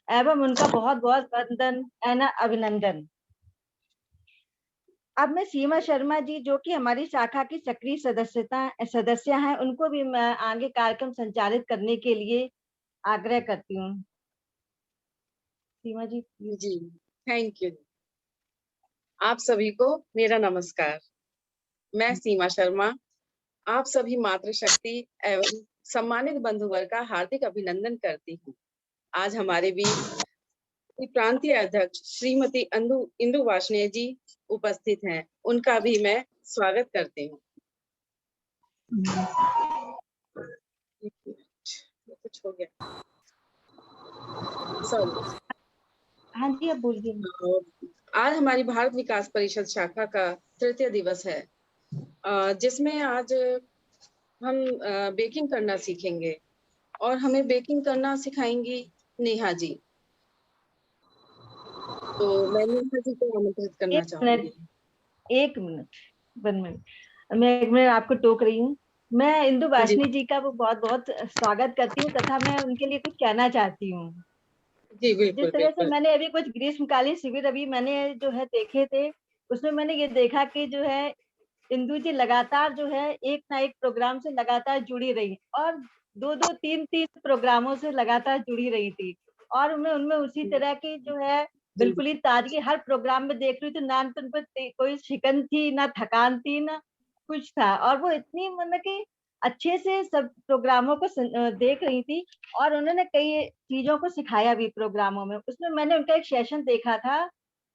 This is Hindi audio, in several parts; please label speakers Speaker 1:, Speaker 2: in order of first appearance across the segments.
Speaker 1: एवं उनका बहुत बहुत वंदन एवं अभिनंदन। अब मैं सीमा शर्मा जी, जो कि हमारी शाखा की सक्रिय सदस्य हैं, उनको भी मैं आगे कार्यक्रम संचालित करने के लिए आग्रह करती हूँ। सीमा जी।
Speaker 2: जी, थैंक यू। आप सभी को मेरा नमस्कार। मैं सीमा शर्मा आप सभी मातृशक्ति एवं सम्मानित बंधुवर्ग का हार्दिक अभिनंदन करती हूँ। आज हमारे बीच प्रांतीय अध्यक्ष श्रीमती इंदु वार्ष्णेय जी उपस्थित हैं, उनका भी मैं स्वागत करती हूँ। कुछ हो गया, सॉरी।
Speaker 1: हाँ जी, अब बोलिए।
Speaker 2: आज हमारी भारत विकास परिषद शाखा का तृतीय दिवस है, जिसमें आज हम बेकिंग करना सीखेंगे और हमें बेकिंग करना सिखाएंगी नेहा जी। तो मैं नेहा जी को आमंत्रित करना चाहूंगी।
Speaker 1: एक मिनट मैं आपको टोक रही हूँ। मैं इंदु वार्ष्णेय जी का बहुत बहुत स्वागत करती हूँ तथा मैं उनके लिए कुछ कहना चाहती हूँ।
Speaker 2: जी बिल्कुल।
Speaker 1: जिस तरह से मैंने अभी कुछ ग्रीष्मकालीन शिविर अभी मैंने जो है देखे थे, उसमें मैंने ये देखा कि जो है इंदु जी लगातार जो है एक ना एक प्रोग्राम से लगातार जुड़ी रही और 2-2, 3-3 प्रोग्रामों से लगातार जुड़ी रही थी और मैं उनमें उसी तरह की जो है बिल्कुल ही ताजगी हर प्रोग्राम में देख रही थी। ना तो उन पर कोई शिकन थी, ना थकान थी, ना कुछ था और वो इतनी मतलब कि अच्छे से सब प्रोग्रामों को देख रही थी और उन्होंने कई चीजों को सिखाया भी प्रोग्रामों में। उसमें मैंने उनका एक सेशन देखा था,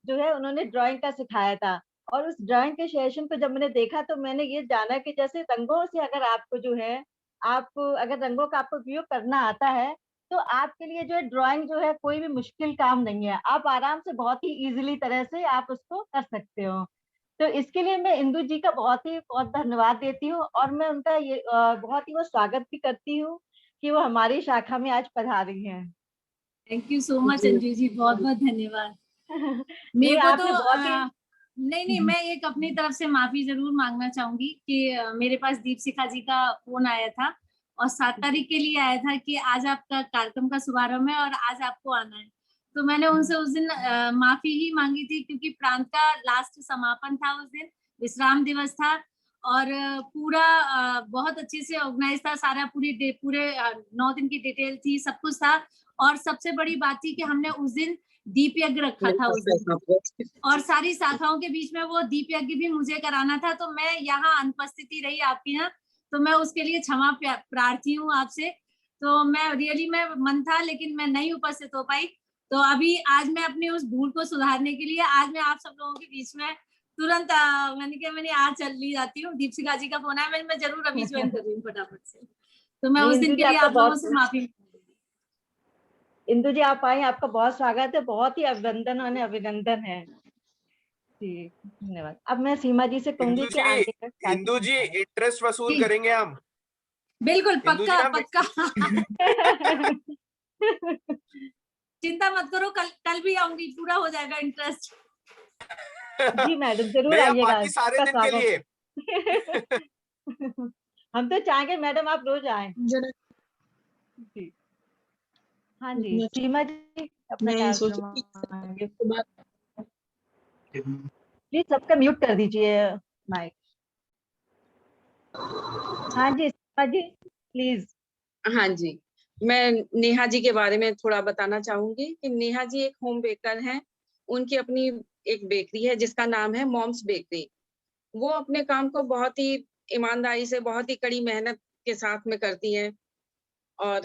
Speaker 1: जो है उन्होंने ड्राइंग का सिखाया था और उस ड्राइंग के सेशन को जब मैंने देखा तो मैंने ये जाना कि जैसे रंगों से अगर आपको जो है अगर रंगों का आपको उपयोग करना आता है तो आपके लिए जो है ड्राइंग जो है कोई भी मुश्किल काम नहीं है। आप आराम से बहुत ही इजीली तरह से आप उसको कर सकते हो। तो इसके लिए मैं इंदु जी का बहुत धन्यवाद देती हूँ और मैं उनका ये बहुत ही वो स्वागत भी करती हूँ कि वो हमारी शाखा में आज पधारी हैं।
Speaker 3: Thank you so much Anju ji, बहुत बहुत धन्यवाद। मेरे को तो नहीं, मैं एक अपनी तरफ से माफी जरूर मांगना चाहूंगी कि मेरे पास दीपशिखा जी का फोन आया था और 7 तारीख के लिए आया था कि आज आपका कार्यक्रम का शुभारंभ है और आज आपको आना है। तो मैंने उनसे उस दिन माफी ही मांगी थी क्योंकि प्रांत का लास्ट समापन था, उस दिन विश्राम दिवस था और पूरा बहुत अच्छे से ऑर्गेनाइज था, सारा पूरे 9 दिन की डिटेल थी, सब कुछ था और सबसे बड़ी बात थी कि हमने उस दिन दीप यज्ञ रखा था उस दिन और सारी शाखाओं के बीच में वो दीप यज्ञ भी मुझे कराना था। तो मैं यहाँ अनुपस्थिति रही आपकी ना, तो मैं उसके लिए क्षमा प्रार्थी हूँ आपसे। तो मैं रियली में मन था लेकिन मैं नहीं उपस्थित हो पाई। तो अभी आज मैं अपनी उस भूल को सुधारने के लिए आज मैं आप सब लोगों के बीच में तुरंत मैंने आज चल ली जाती हूँ। दीपशिखा जी का फोन आया, मैं जरूर अभी ज्वाइन कर रही हूँ फटाफट से। तो मैं उस दिन के लिए आप लोगों से माफी।
Speaker 1: इंदु जी आप आए, आपका बहुत स्वागत है, बहुत ही अभिनंदन है जी, धन्यवाद। अब मैं सीमा जी से कहूंगी कि आगे का
Speaker 4: इंदु जी इंटरेस्ट वसूल करेंगे हम,
Speaker 3: बिल्कुल पक्का। चिंता मत करो, कल भी आऊंगी, पूरा हो जाएगा इंटरेस्ट।
Speaker 1: जी मैडम जरूर आइएगा,
Speaker 4: सारे दिन के लिए।
Speaker 1: हम तो चाहेंगे मैडम आप रोज आए जी। हाँ जी सीमा जी अपना प्लीज सबका म्यूट कर दीजिए माइक। हाँ जी सीमा जी प्लीज।
Speaker 2: हाँ जी, मैं नेहा जी के बारे में थोड़ा बताना चाहूंगी कि नेहा जी एक होम बेकर हैं। उनकी अपनी एक बेकरी है जिसका नाम है मॉम्स बेकरी। वो अपने काम को बहुत ही ईमानदारी से, बहुत ही कड़ी मेहनत के साथ में करती हैं और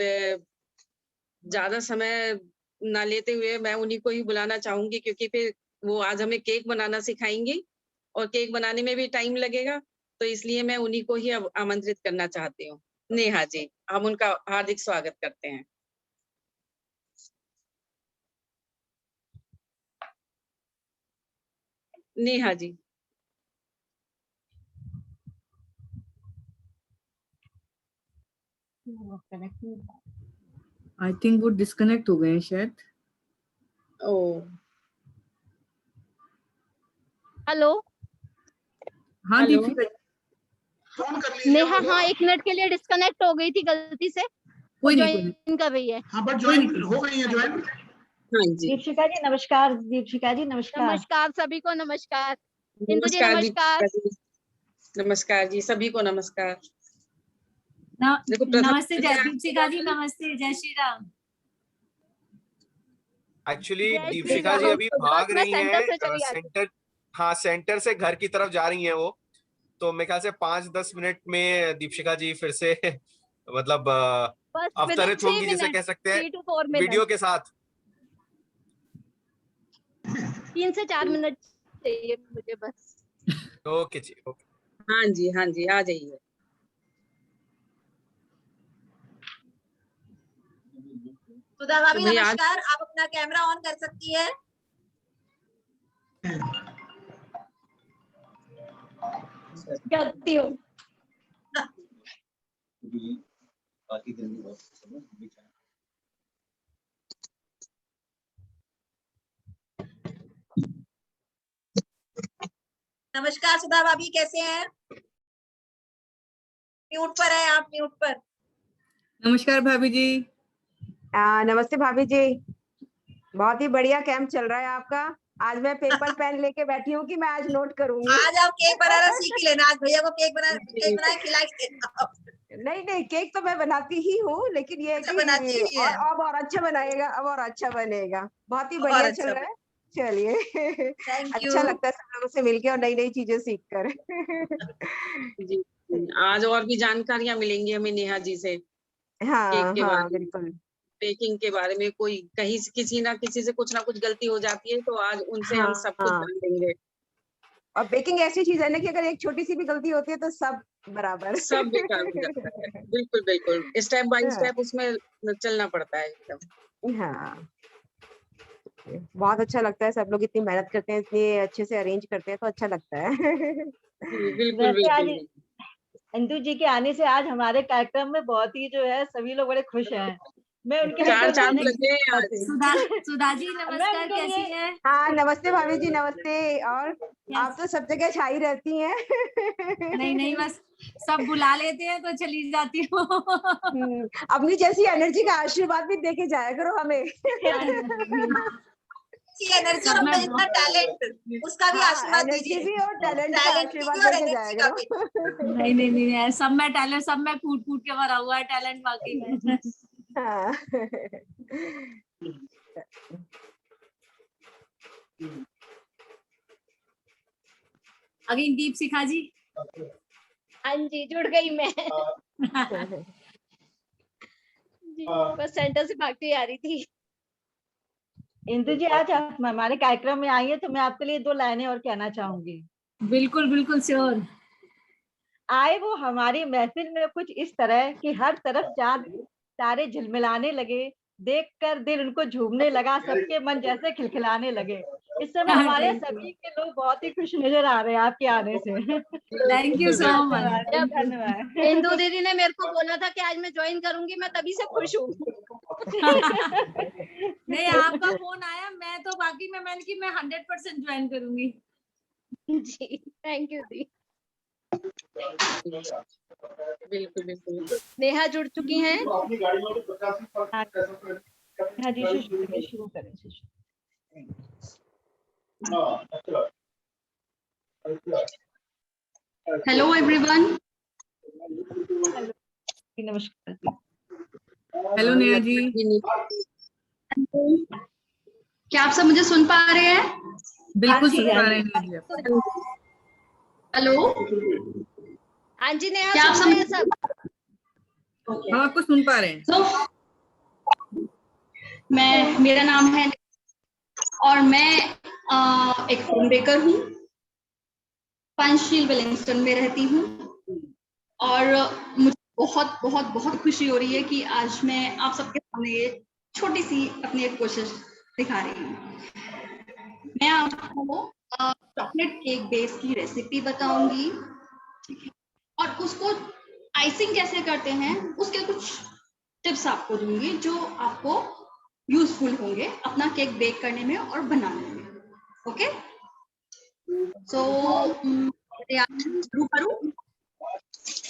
Speaker 2: ज्यादा समय ना लेते हुए मैं उन्हीं को ही बुलाना चाहूंगी क्योंकि फिर वो आज हमें केक बनाना सिखाएंगी और केक बनाने में भी टाइम लगेगा, तो इसलिए मैं उन्हीं को ही अब आमंत्रित करना चाहती हूँ। नेहा जी, हम उनका हार्दिक स्वागत करते हैं। नेहा जी।
Speaker 5: आई थिंक वो डिस्कनेक्ट हो गए हैं शायद।
Speaker 2: ओ
Speaker 6: हेलो।
Speaker 5: हाँ दीपिका
Speaker 6: नेहा, हाँ 1 मिनट के लिए डिस्कनेक्ट हो गई थी गलती से,
Speaker 5: कोई
Speaker 6: ज्वाइन कर रही है।
Speaker 7: हाँ बट ज्वाइन हो गई है, ज्वाइन
Speaker 2: हाँ जी,
Speaker 1: दीपशिखा जी नमस्कार। दीपशिखा जी नमस्कार।
Speaker 6: नमस्कार सभी को, नमस्कार। इंदु जी
Speaker 2: नमस्कार
Speaker 6: नमस्कार।
Speaker 2: नमस्कार जी, सभी को नमस्कार। देखो
Speaker 3: नमस्ते
Speaker 2: प्रथम
Speaker 3: दीपशिखा जी, नमस्ते, जय श्री राम।
Speaker 4: एक्चुअली
Speaker 6: जय श्री
Speaker 4: दीपशिखा जी
Speaker 6: राम।
Speaker 4: अभी
Speaker 6: बस
Speaker 4: भाग
Speaker 6: मैं
Speaker 4: रही
Speaker 6: सेंटर से
Speaker 4: हैं
Speaker 6: चली आती
Speaker 4: सेंटर। हाँ, सेंटर से घर की तरफ जा रही हैं वो। तो मेरे ख्याल से 5-10 मिनट में दीपशिखा जी फिर से मतलब
Speaker 6: बस विद इन
Speaker 4: अवतरित
Speaker 6: 3
Speaker 4: होंगी, जिसे
Speaker 6: मिनट,
Speaker 4: कह सकते हैं
Speaker 6: 3 to 4
Speaker 4: वीडियो
Speaker 6: मिनट,
Speaker 4: के साथ।
Speaker 6: 3 से 4 मिनट चाहिए मुझे बस।
Speaker 4: ओके जी, ओके।
Speaker 2: हाँ जी, हाँ जी, आ जाइए।
Speaker 7: सुधा भाभी
Speaker 2: तो भैया
Speaker 7: नमस्कार, आप अपना कैमरा ऑन कर सकती है।
Speaker 6: करती हूँ।
Speaker 7: नमस्कार सुधा भाभी, कैसे हैं? म्यूट पर है आप, म्यूट पर।
Speaker 5: नमस्कार भाभी जी।
Speaker 8: नमस्ते भाभी जी। बहुत ही बढ़िया कैंप चल रहा है आपका। आज मैं पेपर पेन लेके बैठी हूँ कि मैं आज नोट करूंगी।
Speaker 7: आज आप केक बनाना सीख ही लेना, आज भैया को केक बना खिला के देना।
Speaker 8: नहीं, केक तो मैं बनाती ही हूँ, लेकिन ये है
Speaker 7: अच्छा,
Speaker 8: कि
Speaker 7: बनाती भी है।
Speaker 8: अब और अच्छा बनाएगा, अब और अच्छा बनेगा। बहुत ही
Speaker 7: और
Speaker 8: बढ़िया
Speaker 7: अच्छा
Speaker 8: चल रहा है। चलिए
Speaker 7: थैंक यू।
Speaker 8: अच्छा लगता है सब लोगों से मिलके और नई नई चीजें सीख कर।
Speaker 2: जी, आज और भी जानकारियां मिलेंगी हमें नेहा जी से केक के बारे में,
Speaker 8: बिल्कुल।
Speaker 2: बेकिंग के बारे में। कोई कहीं किसी ना किसी से कुछ ना कुछ गलती हो जाती है, तो आज उनसे हम सब कुछ
Speaker 8: हाँ,
Speaker 2: जान लेंगे।
Speaker 8: और बेकिंग ऐसी चीज है ना कि अगर एक छोटी सी भी गलती होती है तो सब बराबर।
Speaker 2: सब बेकार हो जाता है। बिल्कुल बिल्कुल, स्टेप बाय स्टेप उसमें चलना पड़ता है एकदम।
Speaker 8: हाँ, बहुत अच्छा लगता है। सब लोग इतनी मेहनत करते हैं, इतनी अच्छे से अरेंज करते हैं, तो अच्छा लगता है।
Speaker 2: बिल्कुल
Speaker 1: वैसे आज
Speaker 2: बिल्कुल।
Speaker 1: इंदु जी के आने से आज हमारे कार्यक्रम में बहुत ही जो है सभी लोग बड़े खुश हैं। मैं उनके लिए
Speaker 2: चार
Speaker 1: कुछ
Speaker 2: चांद
Speaker 1: कहने
Speaker 2: लगे हैं आज।
Speaker 3: सुधा जी
Speaker 1: मैं
Speaker 3: नमस्कार,
Speaker 1: उनके
Speaker 3: कैसी
Speaker 1: लिए
Speaker 3: हैं?
Speaker 8: हाँ, नमस्ते भाभी जी, नमस्ते। और आप तो सब जगह छाई रहती हैं।
Speaker 3: नहीं, बस सब बुला लेते हैं तो चली जाती हूँ।
Speaker 8: अपनी जैसी एनर्जी का आशीर्वाद भी देके जाया करो हमें।
Speaker 7: एनर्जी और अपना जितना टैलेंट, उसका भी आशीर्वाद
Speaker 8: एनर्जी
Speaker 7: दीजिए।
Speaker 8: भी और टैलेंट का
Speaker 7: टैलेंट की
Speaker 8: आशीर्वाद
Speaker 7: भी और
Speaker 8: देके
Speaker 7: एनर्जी
Speaker 8: जाया
Speaker 7: का भी।
Speaker 8: करो।
Speaker 3: नहीं, सब में टैलेंट, सब में कूट कूट के भरा हुआ है टैलेंट वाकई में।
Speaker 8: हाँ।
Speaker 3: अगेन दीपशिखा जी।
Speaker 6: हाँ जी, जुड़ गई मैं। जी, बस सेंटर से भागती आ रही थी।
Speaker 1: इंदु जी आज आप हमारे कार्यक्रम में आई है, तो मैं आपके लिए 2 लाइनें और कहना चाहूंगी।
Speaker 3: बिल्कुल श्योर।
Speaker 1: आए वो हमारी महफिल में कुछ इस तरह कि हर तरफ चांद तारे झिलमिलाने लगे, देखकर दिल उनको झूमने लगा, सबके मन जैसे खिलखिलाने लगे। इस समय हमारे सभी के लोग बहुत ही खुश नजर आ रहे हैं आपके आने से।
Speaker 3: Thank you so much.
Speaker 6: जब
Speaker 1: धन्यवाद।
Speaker 6: इंदु दीदी ने मेरे को बोला था कि आज मैं ज्वाइन करूंगी, मैं तभी से खुश हूँ।
Speaker 3: नहीं, आपका फोन आया, मैं तो बाकी में मैंने कि मैं 100% ज्वाइन करूंगी।
Speaker 6: जी, थैंक यू दी।
Speaker 2: बिल्कुल।
Speaker 6: नेहा जुड़ चुकी हैं।
Speaker 1: हाँ जी, शुरू करें।
Speaker 9: Hello everyone.
Speaker 1: नमस्कार जी।
Speaker 5: हेलो नेहा जी।
Speaker 9: क्या आप सब मुझे सुन पा रहे हैं?
Speaker 5: बिल्कुल सुन पा रहे हैं नेहा जी आप।
Speaker 9: हेलो,
Speaker 6: हाँ जी नेहा,
Speaker 9: क्या आप
Speaker 6: सुन रहे हैं
Speaker 9: सब?
Speaker 5: हम आपको सुन पा रहे हैं।
Speaker 9: तो मेरा नाम है और मैं एक होम बेकर हूँ, पंचशील वेलिंगटन में रहती हूँ। और मुझे बहुत बहुत बहुत खुशी हो रही है कि आज मैं आप सबके सामने ये छोटी सी अपनी एक कोशिश दिखा रही हूँ। मैं आपको चॉकलेट केक बेस की रेसिपी बताऊंगी, ठीक है, और उसको आइसिंग कैसे करते हैं उसके कुछ टिप्स आपको दूंगी जो आपको यूजफुल होंगे अपना केक बेक करने में और बनाने में। ओके, सो शुरू करूं?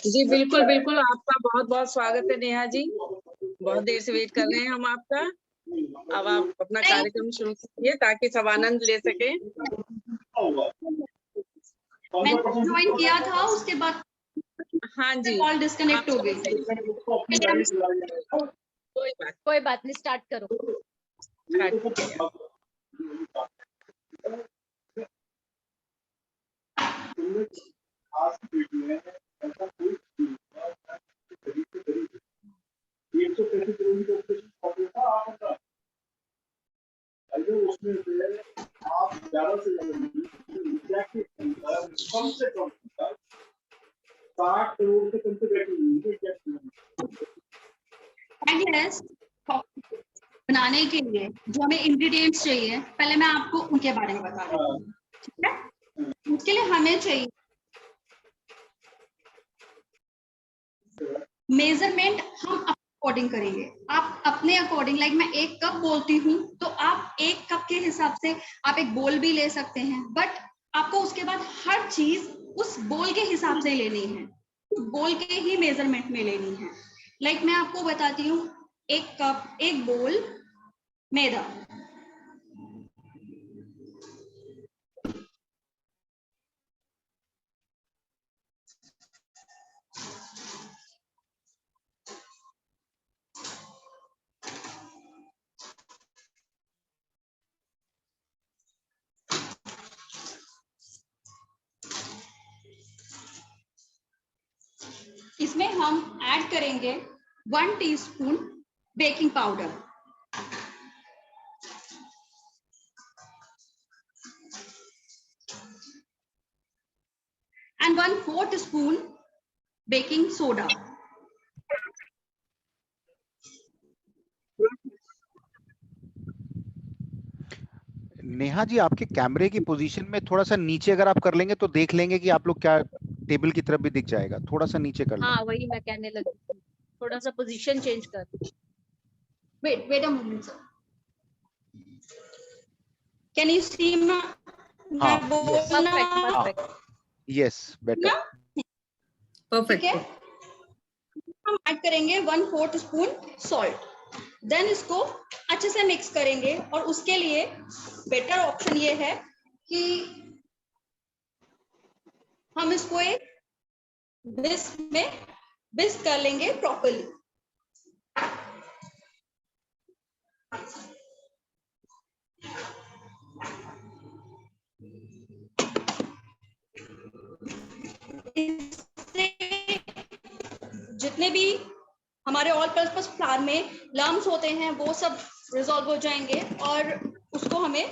Speaker 2: जी बिल्कुल, आपका बहुत बहुत स्वागत है नेहा जी। बहुत देर से वेट कर रहे हैं हम आपका। अब आप अपना कार्यक्रम शुरू कीजिए ताकि सब आनंद ले सके।
Speaker 9: मैंने ज्वाइन किया था, उसके बाद
Speaker 2: हाँ जी,
Speaker 9: कॉल डिस्कनेक्ट हो गई।
Speaker 6: कोई बात नहीं, स्टार्ट करो।
Speaker 10: उसमें से आप ज्यादा से ज्यादा कम से कम 60 करोड़ से कम से
Speaker 9: बनाने के लिए जो हमें इंग्रेडिएंट्स चाहिए, पहले मैं आपको उनके बारे में बता रही हूँ, ठीक है। उसके लिए हमें चाहिए मेजरमेंट, हम अकॉर्डिंग करेंगे, आप अपने अकॉर्डिंग। लाइक मैं 1 कप बोलती हूँ तो आप 1 कप के हिसाब से आप एक बोल भी ले सकते हैं, बट आपको उसके बाद हर चीज उस बोल के हिसाब से लेनी है, बोल के ही मेजरमेंट में लेनी है। लाइक मैं आपको बताती हूँ, 1 कप 1 बोल मैदा, इसमें हम ऐड करेंगे 1 teaspoon baking powder, and 1/4 spoon baking soda.
Speaker 11: Neha ji, आपके कैमरे की पोजीशन में थोड़ा सा नीचे अगर आप कर लेंगे तो देख लेंगे कि आप लोग क्या टेबल की तरफ भी दिख जाएगा, थोड़ा सा नीचे कर लें।
Speaker 6: हाँ, वही मैं कहने लगी, थोड़ा सा पोजीशन चेंज कर।
Speaker 9: Wait a moment sir, can you see my
Speaker 11: yes, better,
Speaker 5: perfect.
Speaker 9: ठीक है, हम ऐड करेंगे 1/4 स्पून सॉल्ट, देन इसको अच्छे से मिक्स करेंगे। और उसके लिए बेटर ऑप्शन ये है कि हम इसको एक विस्क में विस्क कर लेंगे प्रॉपर्ली। जितने भी हमारे ऑल पर्पस फ्लावर में लम्स होते हैं वो सब रिजॉल्व हो जाएंगे, और उसको हमें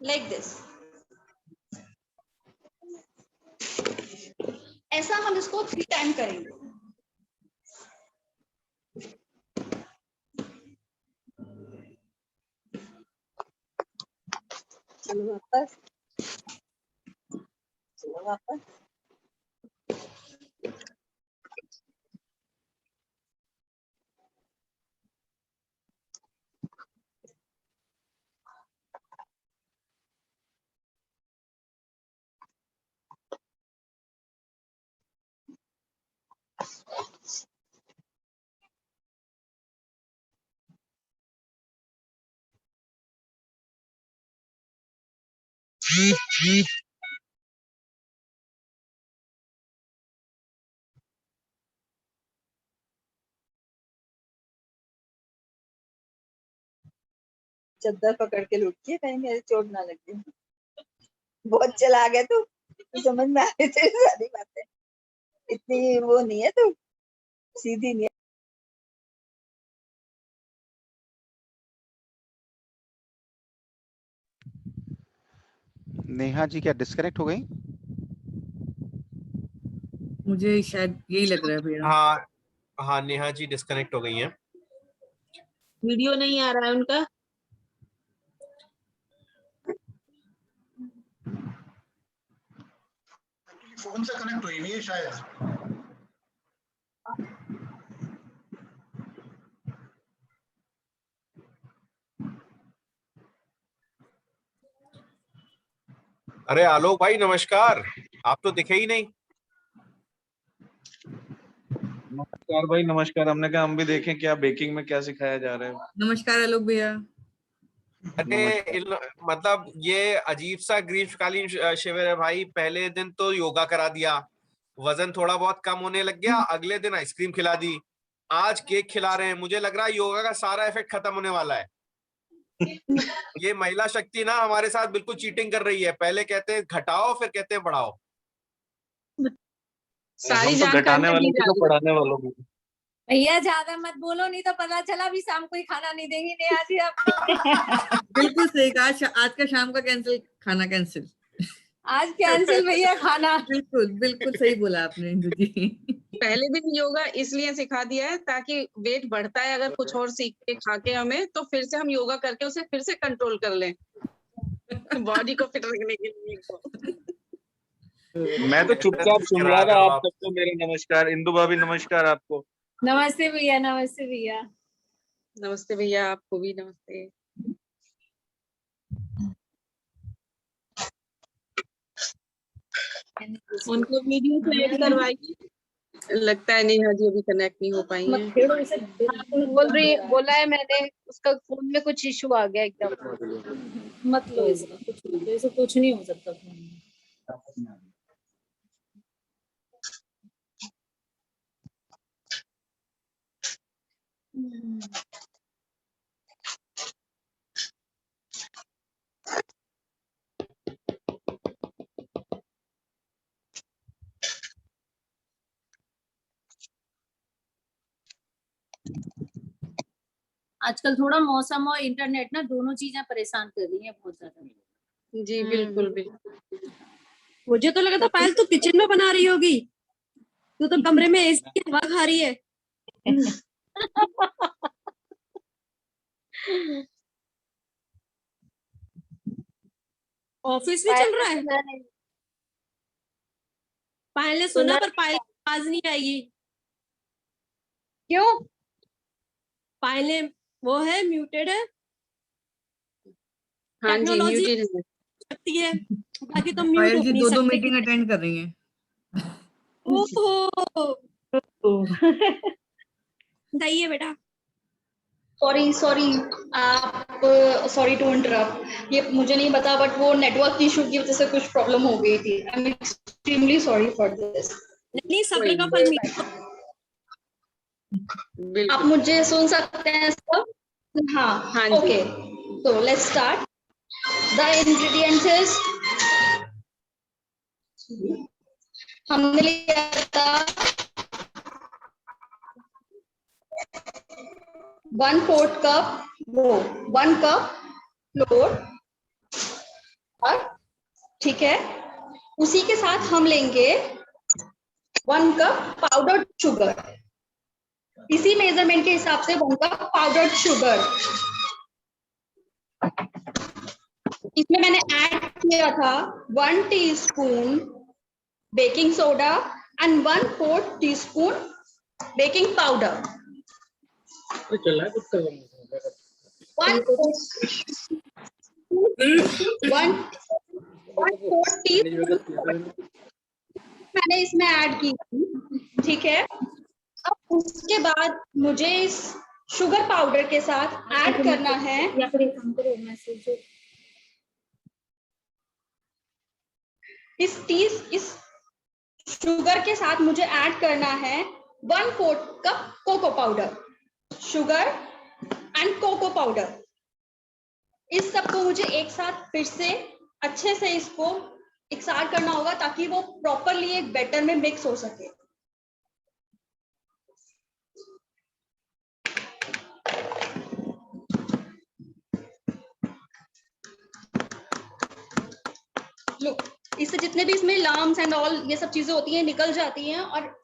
Speaker 9: लाइक दिस, ऐसा हम इसको 3 टाइम करेंगे।
Speaker 1: चलो वापस, चलो वापस। चद्दर पकड़ के लुटकी कहीं मेरे चोट ना लग गई। बहुत चला गया तू, समझ में आ रही तेरी सारी बातें, इतनी वो नहीं है तू, सीधी नहीं है।
Speaker 11: नेहा जी क्या डिस्कनेक्ट हो गई?
Speaker 5: मुझे शायद यही लग रहा है भैया।
Speaker 4: हाँ हाँ, नेहा जी डिस्कनेक्ट हो गई हैं।
Speaker 6: वीडियो नहीं आ रहा है उनका।
Speaker 10: फोन से कनेक्ट हुई नहीं है शायद।
Speaker 4: अरे आलोक भाई नमस्कार, आप तो दिखे ही नहीं।
Speaker 10: नमस्कार भाई, नमस्कार। हमने कहा हम भी देखें क्या बेकिंग में क्या सिखाया जा रहा है।
Speaker 5: नमस्कार आलोक भैया।
Speaker 4: अरे मतलब ये अजीब सा ग्रीष्मकालीन शिविर है भाई। पहले दिन तो योगा करा दिया, वजन थोड़ा बहुत कम होने लग गया, अगले दिन आइसक्रीम खिला दी, आज केक खिला रहे हैं। मुझे लग रहा है योगा का सारा इफेक्ट खत्म होने वाला है। ये महिला शक्ति ना हमारे साथ बिल्कुल चीटिंग कर रही है। पहले कहते हैं घटाओ, फिर कहते हैं बढ़ाओ।
Speaker 2: सारी
Speaker 10: हम तो घटाने वालों
Speaker 2: जानकारी
Speaker 10: को तो पढ़ाने वालों को।
Speaker 3: भैया ज्यादा मत बोलो, नहीं तो पता चला भी शाम को ही खाना नहीं देंगी नेहा जी आपको।
Speaker 5: बिल्कुल सही कहा। आज का शाम का कैंसिल, खाना कैंसिल।
Speaker 3: आज कैंसिल भैया खाना।
Speaker 5: बिल्कुल बिल्कुल सही बोला आपने इंदु जी।
Speaker 2: पहले दिन योगा इसलिए सिखा दिया है ताकि वेट बढ़ता है अगर कुछ और सीख के खा के हमें, तो फिर से हम योगा करके उसे फिर से कंट्रोल कर लें बॉडी को फिट रखने के लिए।
Speaker 10: मैं तो चुपचाप सुन रहा था। आप सबको मेरे नमस्कार। इंदु भाभी नमस्कार आपको।
Speaker 3: नमस्ते भैया। नमस्ते भैया।
Speaker 2: नमस्ते भैया, आपको भी नमस्ते। उनको वीडियो से ऐड करवाइए। लगता है नेहा जी अभी कनेक्ट नहीं हो पाई हैं।
Speaker 6: बोला है मैंने, उसका फोन में कुछ इशू आ गया एकदम।
Speaker 3: मत लो इसका, कुछ नहीं हो सकता। आजकल थोड़ा मौसम और इंटरनेट ना दोनों चीजें परेशान कर रही हैं बहुत ज्यादा।
Speaker 2: जी बिल्कुल बिल्कुल।
Speaker 6: मुझे तो लगा था पायल तू किचन में बना रही होगी, तू तो कमरे में एसी की हवा खा रही है। ऑफिस में चल रहा है। पायल ने सुना पर पायल की आवाज नहीं आएगी। क्यों? पायल ने वो है म्यूटेड है।
Speaker 2: हाँ जी म्यूटेड है।
Speaker 6: सकती है, बाकी तो म्यूट
Speaker 5: पायल
Speaker 6: हो
Speaker 5: जी
Speaker 6: नहीं
Speaker 5: 2
Speaker 6: सकते।
Speaker 5: मीटिंग अटेंड कर रही हैं।
Speaker 6: ओहो सही है बेटा।
Speaker 9: सॉरी आप, सॉरी टू इंटरप्ट। ये मुझे नहीं पता, बट वो नेटवर्क इशू की वजह से कुछ प्रॉब्लम हो गई थी। I am extremely sorry for this.
Speaker 6: नहीं सब्र का फल मीठा।
Speaker 9: आप मुझे सुन सकते हैं सब? हाँ ओके, तो let's start. The ingredients is, हमने लिया था 1/4 कप, वो 1 कप फ्लोर, और ठीक है उसी के साथ हम लेंगे 1 कप पाउडर्ड शुगर। इसी मेजरमेंट के हिसाब से 1 कप पाउडर्ड शुगर। इसमें मैंने ऐड किया था 1 teaspoon baking soda and 1/4 teaspoon baking powder. 1/4 teaspoon मैंने इसमें ऐड की, ठीक है। अब उसके बाद मुझे इस शुगर पाउडर के साथ ऐड करना है,
Speaker 3: या फिर एक काम करो मैसेज
Speaker 9: इस शुगर के साथ मुझे ऐड करना है 1/4 cup cocoa powder. Sugar and cocoa powder, इस सबको मुझे एक साथ फिर से अच्छे से इसको इकसार करना होगा ताकि वो प्रॉपरली एक बैटर में मिक्स हो सके। लो, इससे जितने भी इसमें लम्स एंड ऑल ये सब चीजें होती हैं निकल जाती हैं और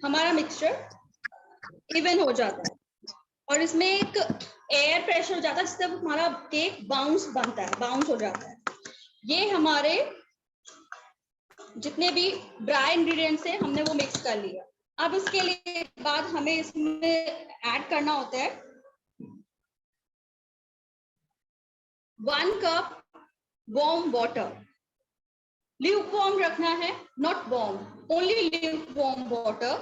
Speaker 9: हमारा मिक्सचर इवन हो जाता है। और इसमें एक एयर प्रेशर जाता है जिससे हमारा केक बाउंस बनता है, बाउंस हो जाता है। ये हमारे जितने भी ड्राई इंग्रेडिएंट्स हैं हमने वो मिक्स कर लिया। अब उसके लिए बाद हमें इसमें ऐड करना होता है 1 cup warm water. Luke warm रखना है, not warm, only Luke warm water.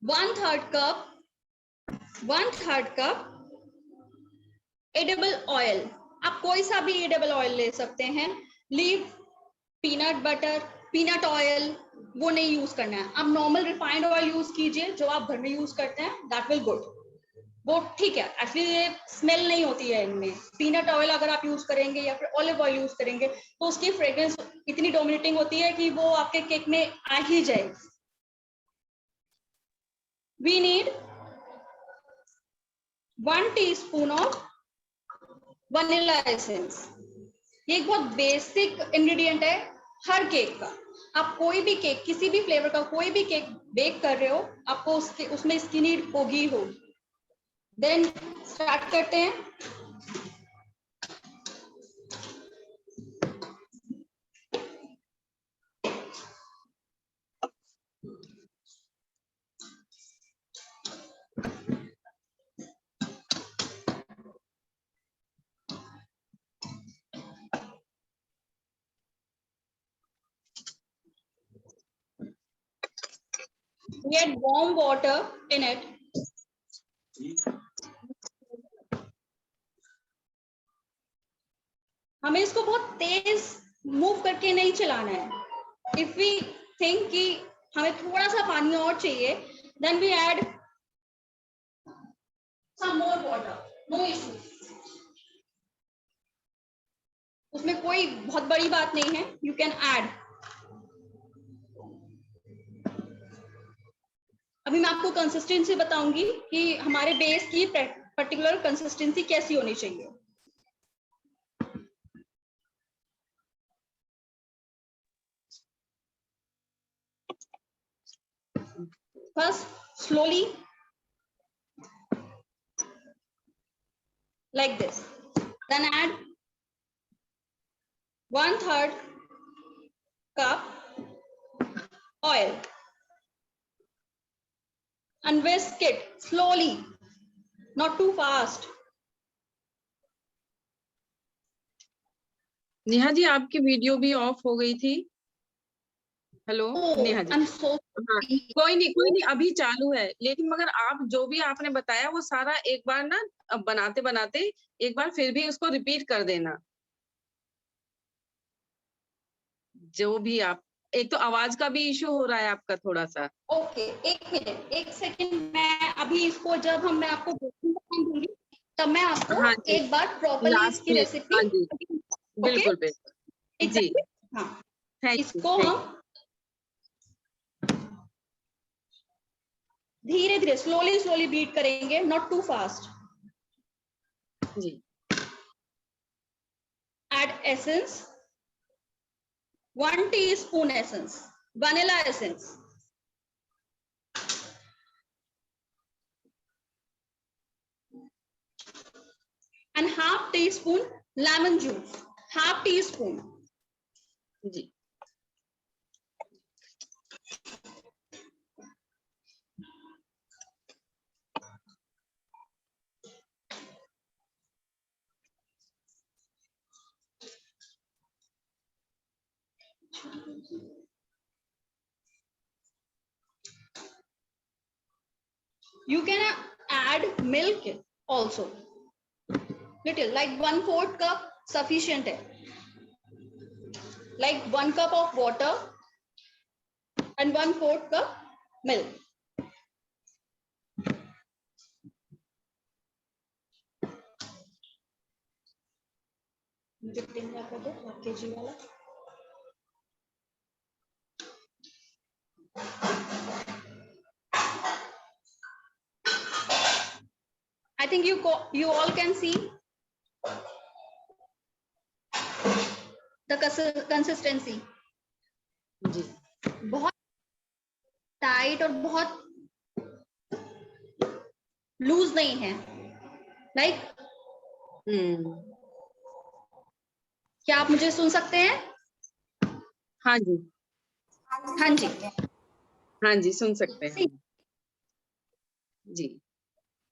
Speaker 9: 1/3 cup edible oil, आप कोई सा भी एडिबल ऑयल ले सकते हैं, leave peanut butter, peanut oil वो नहीं यूज करना है, आप नॉर्मल रिफाइंड ऑयल यूज कीजिए जो आप घर में यूज करते हैं, दैट विल गुड, वो ठीक है। एक्चुअली ये स्मेल नहीं होती है इनमें। पीनट ऑयल अगर आप यूज करेंगे या फिर ऑलिव ऑयल यूज करेंगे तो उसकी फ्रेग्रेंस इतनी डोमिनेटिंग होती है कि वो आपके केक में आ ही जाएगी। We need 1 teaspoon of vanilla essence. ये एक बहुत बेसिक इंग्रेडिएंट है हर केक का। आप कोई भी केक, किसी भी फ्लेवर का कोई भी केक बेक कर रहे हो, आपको उसमें इसकी नीड होगी। देन स्टार्ट करते हैं। We add warm water in it. हमें इसको बहुत तेज मूव करके नहीं चलाना है। इफ वी थिंक कि हमें थोड़ा सा पानी और चाहिए, then we add some more water, no issue. उसमें कोई बहुत बड़ी बात नहीं है, यू कैन ऐड। अभी मैं आपको कंसिस्टेंसी बताऊंगी कि हमारे बेस की पर्टिकुलर कंसिस्टेंसी कैसी होनी चाहिए। First, slowly, like this. Then add 1/3 cup oil and whisk it slowly, not too fast.
Speaker 2: Neha ji, आपकी वीडियो भी ऑफ हो गई थी। हेलो नेहा जी। हाँ, कोई नहीं, अभी चालू है। लेकिन मगर आप जो भी आपने बताया वो सारा एक बार ना बनाते बनाते एक बार फिर भी उसको रिपीट कर देना। जो भी आप, एक तो आवाज का भी इशू हो रहा है आपका थोड़ा सा।
Speaker 9: ओके, एक मिनट, एक सेकंड। मैं अभी इसको जब मैं आपको दूंगी तब मैं आपको एक बार प्रॉपर्ली इसकी रेसिपी।
Speaker 2: हाँ जी, बिल्कुल बिल्कुल जी।
Speaker 9: हाँ, इसको हम धीरे धीरे स्लोली बीट करेंगे, नॉट टू फास्ट
Speaker 2: जी।
Speaker 9: Add essence, 1 teaspoon essence, vanilla essence, and half teaspoon lemon juice, half teaspoon
Speaker 2: जी।
Speaker 9: You can add milk also, little, like 1/4 cup sufficient है, like 1 cup of water and 1/4 cup milk. मुझे टिंडा कर दो 1 kg वाला। I think you all can see the consistency.
Speaker 2: जी।
Speaker 9: बहुत टाइट और बहुत लूज नहीं है, लाइक क्या आप मुझे सुन सकते हैं?
Speaker 2: हाँ जी,
Speaker 9: हाँ जी,
Speaker 2: हाँ जी, सुन सकते हैं जी।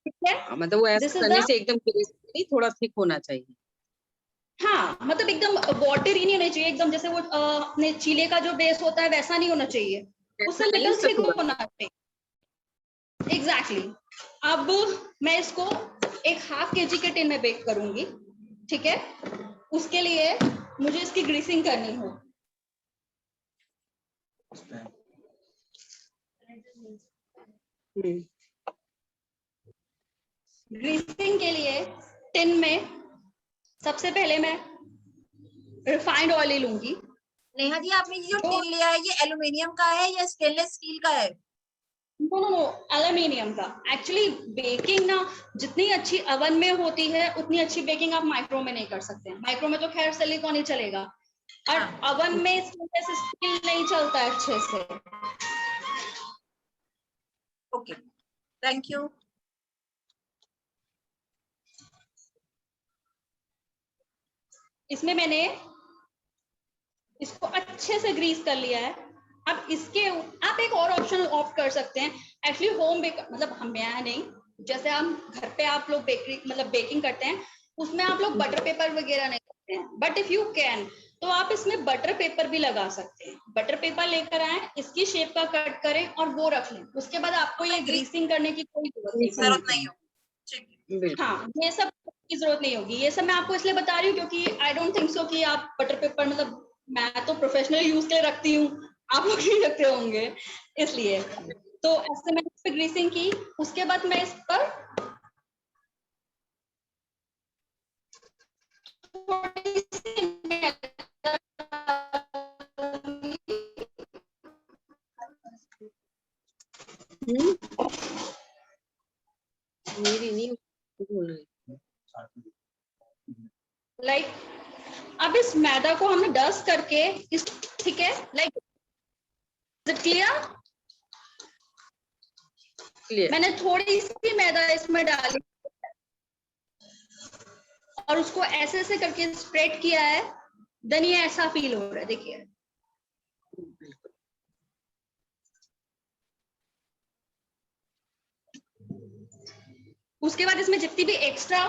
Speaker 9: ठीक है,
Speaker 2: मतलब वो ऐसा करने से एकदम थोड़ा थिक होना चाहिए।
Speaker 9: हाँ, मतलब एकदम वाटर ही नहीं होना चाहिए, एकदम जैसे वो अपने चीले का जो बेस होता है वैसा नहीं होना चाहिए, उससे लिटिल थिक होना चाहिए। एग्जैक्टली अब मैं इसको एक ½ kg के टिन में बेक करूंगी, ठीक है। उसके लिए मुझे इसकी ग्रीसिंग करनी हो। ग्रीसिंग के लिए टिन में सबसे पहले मैं रिफाइंड ऑयल लूंगी।
Speaker 7: नेहा जी, आपने ये जो टिन लिया है ये एल्युमिनियम का है या स्टेनलेस स्टील का है?
Speaker 9: नो, एल्युमिनियम का। एक्चुअली बेकिंग ना जितनी अच्छी ओवन में होती है उतनी अच्छी बेकिंग आप माइक्रो में नहीं कर सकते। माइक्रो में तो खैर सिलिकॉन ही चलेगा, और ओवन में स्टेनलेस स्टील नहीं चलता है अच्छे से।
Speaker 7: Okay, thank you.
Speaker 9: इसमें मैंने इसको अच्छे से ग्रीस कर लिया है। अब इसके आप एक और ऑप्शन ऑप्ट कर सकते हैं। एक्चुअली होम बेक मतलब हम यहाँ नहीं, जैसे हम घर पे आप लोग बेकरी मतलब बेकिंग करते हैं उसमें आप लोग बटर पेपर वगैरह नहीं करते हैं, बट इफ यू कैन तो आप इसमें बटर पेपर भी लगा सकते हैं। बटर पेपर लेकर आए, इसकी शेप का कट करें और वो रख लें। उसके बाद आपको ये ग्रीसिंग करने की कोई जरूरत नहीं होगी। हाँ, ये सब की जरूरत नहीं होगी। ये सब मैं आपको इसलिए बता रही हूँ क्योंकि आई डोंट थिंक सो कि आप बटर पेपर मतलब मैं तो प्रोफेशनल यूज के लिए रखती हूँ, आप लोग नहीं रखते होंगे, इसलिए। तो ऐसे मैंने इस पर ग्रीसिंग की। उसके बाद मैं इस पर
Speaker 2: मेरी नहीं बोल रही।
Speaker 9: लाइक अब इस मैदा को हमने डस्ट करके इस, ठीक है, लाइक क्लियर। मैंने थोड़ी सी मैदा इसमें डाली और उसको ऐसे ऐसे करके स्प्रेड किया है। देन ये ऐसा फील हो रहा है, देखिए। उसके बाद इसमें जितनी भी एक्स्ट्रा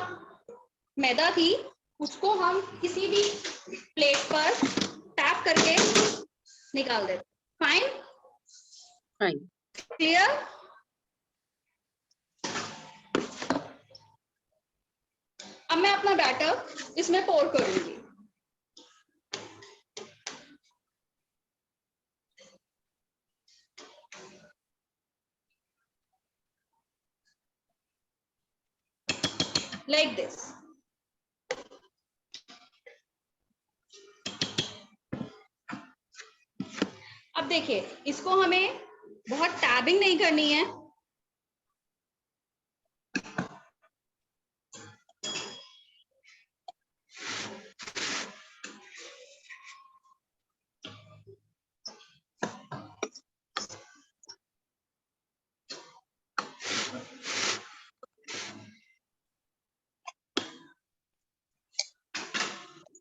Speaker 9: मैदा थी उसको हम किसी भी प्लेट पर टैप करके निकाल देते। Fine, clear. अब मैं अपना बैटर इसमें पोर करूंगी। Like this. अब देखिए, इसको हमें बहुत टैबिंग नहीं करनी है।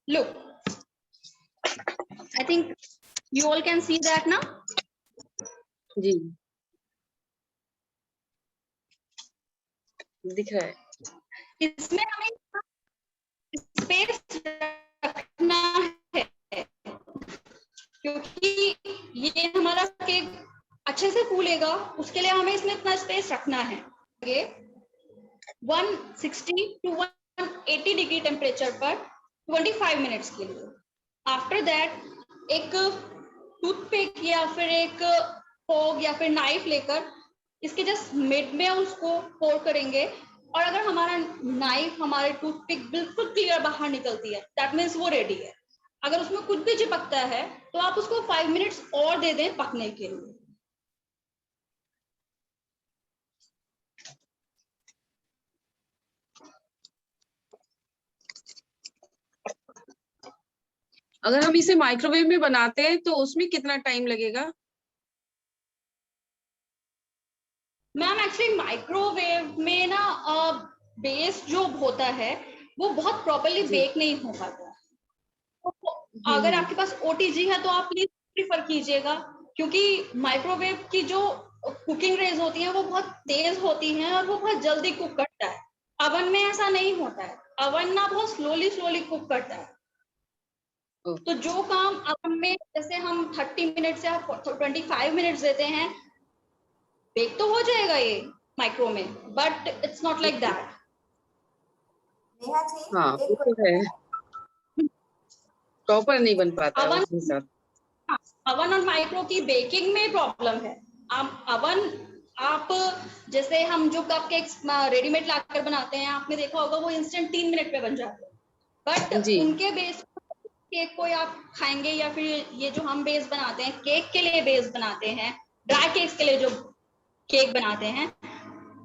Speaker 9: Look, I think you all can see that now.
Speaker 2: जी, दिख रहा है।
Speaker 9: इसमें हमें स्पेस रखना है क्योंकि ये हमारा केक अच्छे से फूलेगा, उसके लिए हमें इसमें इतना स्पेस रखना है। 160 to 180 डिग्री टेम्परेचर पर 25 मिनट्स के लिए। आफ्टर दैट एक टूथपिक या फिर एक फोक या फिर नाइफ लेकर इसके जस्ट मिड में उसको पोर करेंगे, और अगर हमारा नाइफ हमारे टूथपिक बिल्कुल क्लियर बाहर निकलती है दैट मीन्स वो रेडी है। अगर उसमें कुछ भी चिपकता है तो आप उसको 5 मिनट्स और दे दें पकने के लिए।
Speaker 2: अगर हम इसे माइक्रोवेव में बनाते हैं तो उसमें कितना टाइम लगेगा?
Speaker 9: मैम एक्चुअली माइक्रोवेव में ना बेस जो होता है वो बहुत प्रॉपर्ली बेक नहीं हो पाता। तो अगर आपके पास OTG है तो आप प्लीज प्रीफर कीजिएगा, क्योंकि माइक्रोवेव की जो कुकिंग रेज होती है वो बहुत तेज होती हैं और वो बहुत जल्दी कुक करता है। अवन में ऐसा नहीं होता है, अवन ना बहुत स्लोली कुक करता है। तो जो काम अवन में जैसे हम 30 मिनट्स या 25 मिनट्स देते हैं, बेक तो हो जाएगा ये, माइक्रो में, but it's not like that.
Speaker 7: Neha ji
Speaker 2: हाँ
Speaker 7: एक
Speaker 2: वो तो है, प्रॉपर नहीं बन पाता है
Speaker 9: अवन
Speaker 2: उसके साथ।
Speaker 9: अवन और माइक्रो की बेकिंग में प्रॉब्लम है। आप अवन, आप जैसे हम जो कपकेक्स रेडीमेड लाकर बनाते हैं, आपने देखा होगा वो इंस्टेंट 3 मिनट में बन जाते हैं, बट
Speaker 2: जी
Speaker 9: उनके बेस केक को आप खाएंगे, या फिर ये जो हम बेस बनाते हैं केक के लिए बेस बनाते हैं, ड्राई केक्स के लिए जो केक बनाते हैं,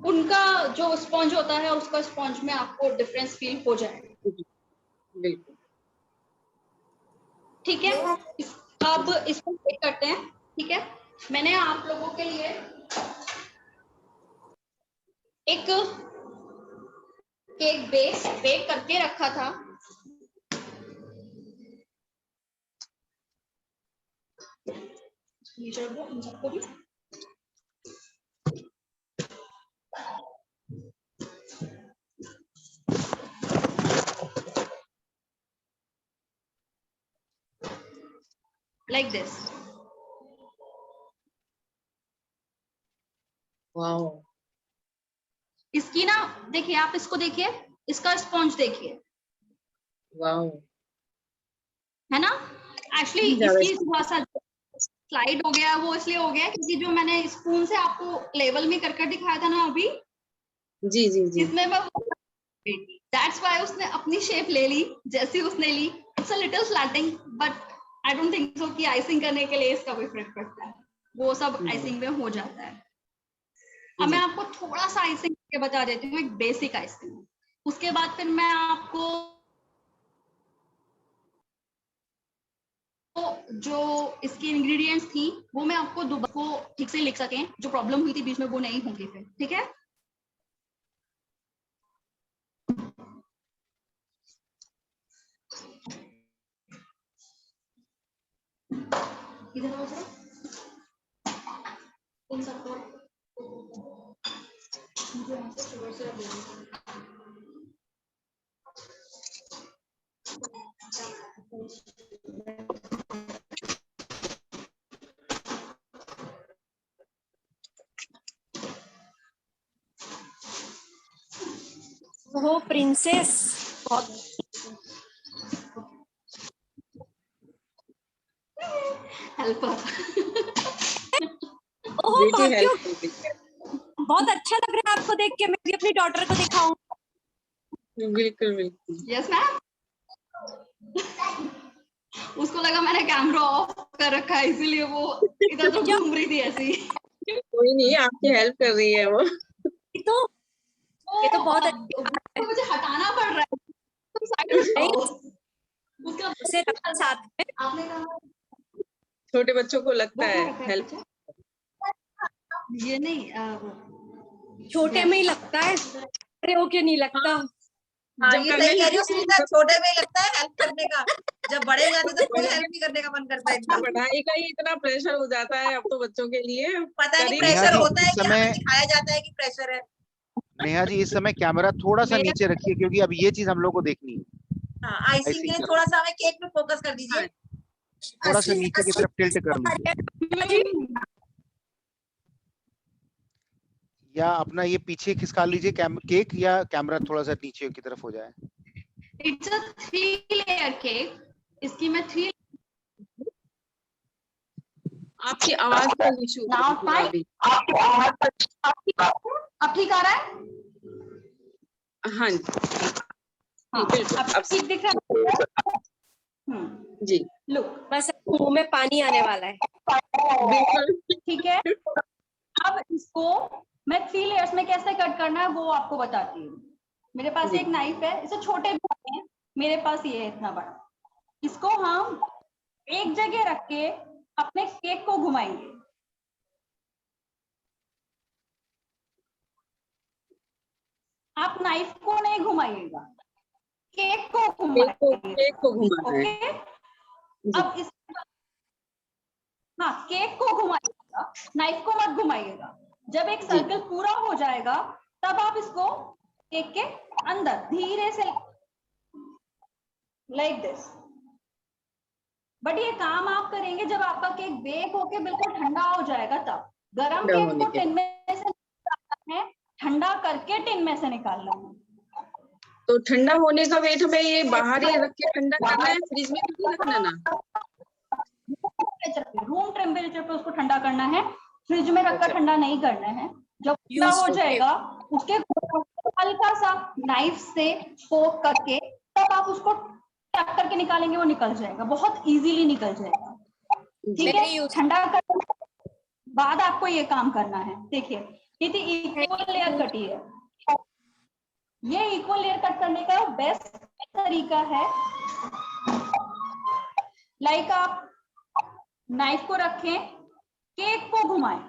Speaker 9: उनका जो स्पॉन्ज होता है उसका स्पॉन्ज में आपको डिफरेंस फील हो जाएगा।
Speaker 2: बिल्कुल।
Speaker 9: ठीक है, अब इसको चेक करते हैं। ठीक है, मैंने आप लोगों के लिए एक केक बेस बेक करके रखा था। ये जरूर इन सबको भी like this।
Speaker 2: वाओ,
Speaker 9: इसकी ना देखिए, आप इसको देखिए, इसका स्पॉन्ज देखिए,
Speaker 2: वाओ,
Speaker 9: है ना। एक्चुअली
Speaker 2: ज्यादा
Speaker 9: इसकी थोड़ा सा स्लाइड हो गया, वो इसलिए हो गया क्योंकि जो मैंने स्पून से आपको लेवल में कर दिखाया था ना अभी,
Speaker 2: जी जी जी,
Speaker 9: इसमें मैं दैट्स व्हाई उसने अपनी शेप ले ली जैसी उसने ली। It's a little flattening, but I don't think so कि आइसिंग करने के लिए इसका कोई फर्क पड़ता है, वो सब आइसिंग में हो जाता है। अब मैं आपको थोड़ा सा आइसिंग के बता देती हूँ, एक बेसिक आइसिंग। उसके बाद फिर मैं आपको जो इसकी इंग्रेडिएंट्स थी वो मैं आपको दोबारा को ठीक से लिख सकें, जो प्रॉब्लम हुई थी बीच में वो नहीं होंगी फिर। ठीक है, इधर आओ जरा, इन सबको मुझे यहाँ से शुगर सिरप दे
Speaker 6: वो प्रिंसेस बहुत
Speaker 9: हेल्पर।
Speaker 6: ओह
Speaker 2: बेटी
Speaker 6: भाग्यो,
Speaker 2: हेल्प कर रही है।
Speaker 6: बहुत अच्छा लग रहा है आपको देख के। मैं भी अपनी डॉटर को दिखाऊंगी।
Speaker 2: बिल्कुल बिल्कुल।
Speaker 9: Yes ma'am. उसको लगा मैंने कैमरा ऑफ कर रखा है इसीलिए वो इधर उधर घूम रही थी ऐसी।
Speaker 2: कोई नहीं, आपकी हेल्प कर रही है वो।
Speaker 6: ये तो बहुत अच्छी बात है।
Speaker 9: मुझे हटाना पड़ रहा है, तुम साइड में
Speaker 6: नहीं,
Speaker 9: जाओ। उसका
Speaker 6: उसे रखा साथ में।
Speaker 9: आपने कहा
Speaker 2: छोटे बच्चों को लगता
Speaker 9: वो
Speaker 2: है
Speaker 9: कहाँ रखा है
Speaker 2: हेल्प।
Speaker 9: बच्चा? ये नहीं
Speaker 6: छोटे में ही लगता है, बड़े होके नहीं लगता।
Speaker 7: हाँ
Speaker 2: जब
Speaker 7: ये
Speaker 2: करने
Speaker 7: सही कह रही हो
Speaker 2: लगते हैं
Speaker 7: सीधा, छोटे में ही लगता है हेल्प करने का, जब बड़े हो जाते तो कोई हेल्प नहीं करने का मन करता है इतना।
Speaker 2: पढ़ाई का ही इतना प्रेशर हो जाता है अब तो बच्चों के लिए,
Speaker 7: पता
Speaker 2: कर
Speaker 7: नहीं
Speaker 2: ही
Speaker 7: प्रेशर
Speaker 11: जी,
Speaker 7: होता है
Speaker 11: इस
Speaker 7: कि
Speaker 11: समय-
Speaker 7: हमें दिखाया जाता है कि प्रेशर है।
Speaker 11: नेहा जी इस समय कैमरा थोड़ा सा नीचे रखिए क्योंकि अब ये चीज हम लोग को देखनी है।
Speaker 7: हाँ आइसिंग के लिए
Speaker 11: आइसिंग
Speaker 7: थोड़ा सा हमें केक पे फोकस कर दीजिए।
Speaker 11: थोड़ा सा नीचे की तरफ टिल्ट कर लीजिए या अपना ये पीछे खिसका लीजिए केक, या कैमरा थोड़ा सा नीचे की तरफ हो जाए।
Speaker 9: It's a 3 layer cake. इसकी मैं 3
Speaker 2: आपकी आवाज का इशू
Speaker 9: नाउ फाइन। आपकी आवाज अब ठीक आ रहा है?
Speaker 2: हाँ जी,
Speaker 9: हाँ,
Speaker 2: बिल्कुल
Speaker 9: अब
Speaker 2: अब
Speaker 9: ठीक दिख रहा है।
Speaker 2: जी
Speaker 9: लुक,
Speaker 6: बस मुंह में पानी आने वाला है।
Speaker 2: बिल्कुल।
Speaker 9: ठीक है। अब इसको मैं 3 लेयर्स में कैसे कट करना है वो आपको बताती हूँ। मेरे पास
Speaker 2: जी।
Speaker 9: एक नाइफ है, इसे छोटे भी होते हैं, मेरे पास ये है इतना बड़ा। इसको हम एक जगह रख के अपने केक को घुमाएंगे। आप नाइफ को नहीं घुमाइएगा, केक को घुमाइएगा।
Speaker 2: केक को घुमाना है।
Speaker 9: ओके,
Speaker 2: जी।
Speaker 9: अब इस हाँ केक को घुमाइएगा, नाइफ को मत घुमाइएगा। जब एक सर्कल पूरा हो जाएगा तब आप इसको केक के अंदर धीरे से लाइक दिस। बट ये काम आप करेंगे जब आपका केक बेक होके बिल्कुल ठंडा हो जाएगा तब। गरम
Speaker 2: ठंडा
Speaker 9: केक
Speaker 2: होने
Speaker 9: को
Speaker 2: के
Speaker 9: टिन में से निकालना है ठंडा करके टिन में से निकालना है।
Speaker 2: तो ठंडा होने का वेट हमें ये बाहर ही रख के ठंडा करना है, फ्रिज में नहीं रखना ना?
Speaker 9: रूम टेम्परेचर पे उसको ठंडा करना है, फ्रिज में रखकर ठंडा नहीं करना है। जब ठंडा हो जाएगा उसके हल्का सा नाइफ से फोक करके तब आप उसको टैप करके निकालेंगे, वो निकल जाएगा, बहुत इजीली निकल जाएगा। ठीक है, ठंडा करने के बाद आपको ये काम करना है। देखिए ये इक्वल लेयर कटी है, ये इक्वल लेयर कट करने का बेस्ट तरीका है, लाइक आप नाइफ को रखें, केक को घुमाएं,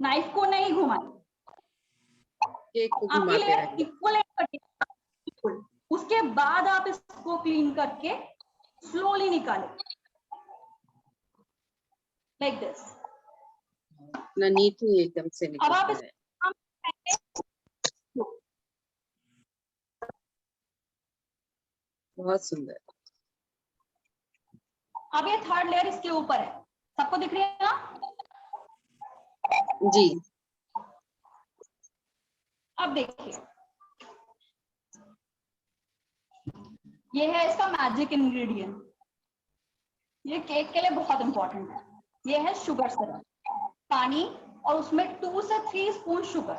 Speaker 9: नाइफ को नहीं घुमाएं,
Speaker 2: केक को
Speaker 9: आपकी
Speaker 2: घुमाते
Speaker 9: लेयर
Speaker 2: रहें।
Speaker 9: इक्वल कटी। उसके बाद आप इसको क्लीन करके स्लोली निकालें, लाइक दिस।
Speaker 2: ना नीटली एकदम से
Speaker 9: अब आप
Speaker 2: निकलता है। बहुत सुंदर।
Speaker 9: अब ये थर्ड लेयर इसके ऊपर है, सबको दिख रही है ना?
Speaker 2: जी।
Speaker 9: अब देखिए ये है इसका मैजिक इंग्रेडिएंट, ये केक के लिए बहुत इंपॉर्टेंट है। ये है शुगर सिरप, पानी और उसमें 2 से 3 स्पून शुगर,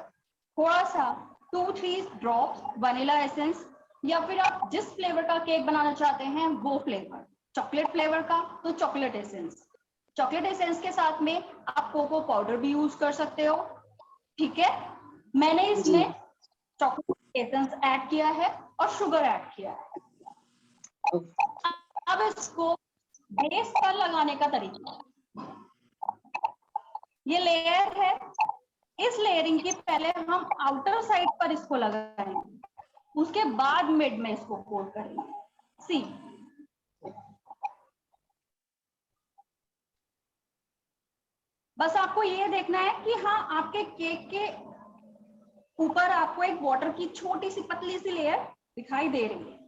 Speaker 9: थोड़ा सा 2-3 ड्रॉप्स वनीला एसेंस, या फिर आप जिस फ्लेवर का केक बनाना चाहते हैं वो फ्लेवर, चॉकलेट फ्लेवर का तो चॉकलेट एसेंस, चॉकलेट एसेंस के साथ में आप कोको पाउडर भी यूज कर सकते हो। ठीक है, मैंने इसमें चॉकलेट एसेंस ऐड किया है और शुगर ऐड किया है। अब इसको बेस पर लगाने का तरीका, ये लेयर है, इस लेयरिंग के पहले हम आउटर साइड पर इसको लगाएंगे, उसके बाद मिड में इसको कोट करेंगे। सी बस आपको ये देखना है कि हाँ आपके केक के ऊपर आपको एक वाटर की छोटी सी पतली सी लेयर दिखाई दे रही है।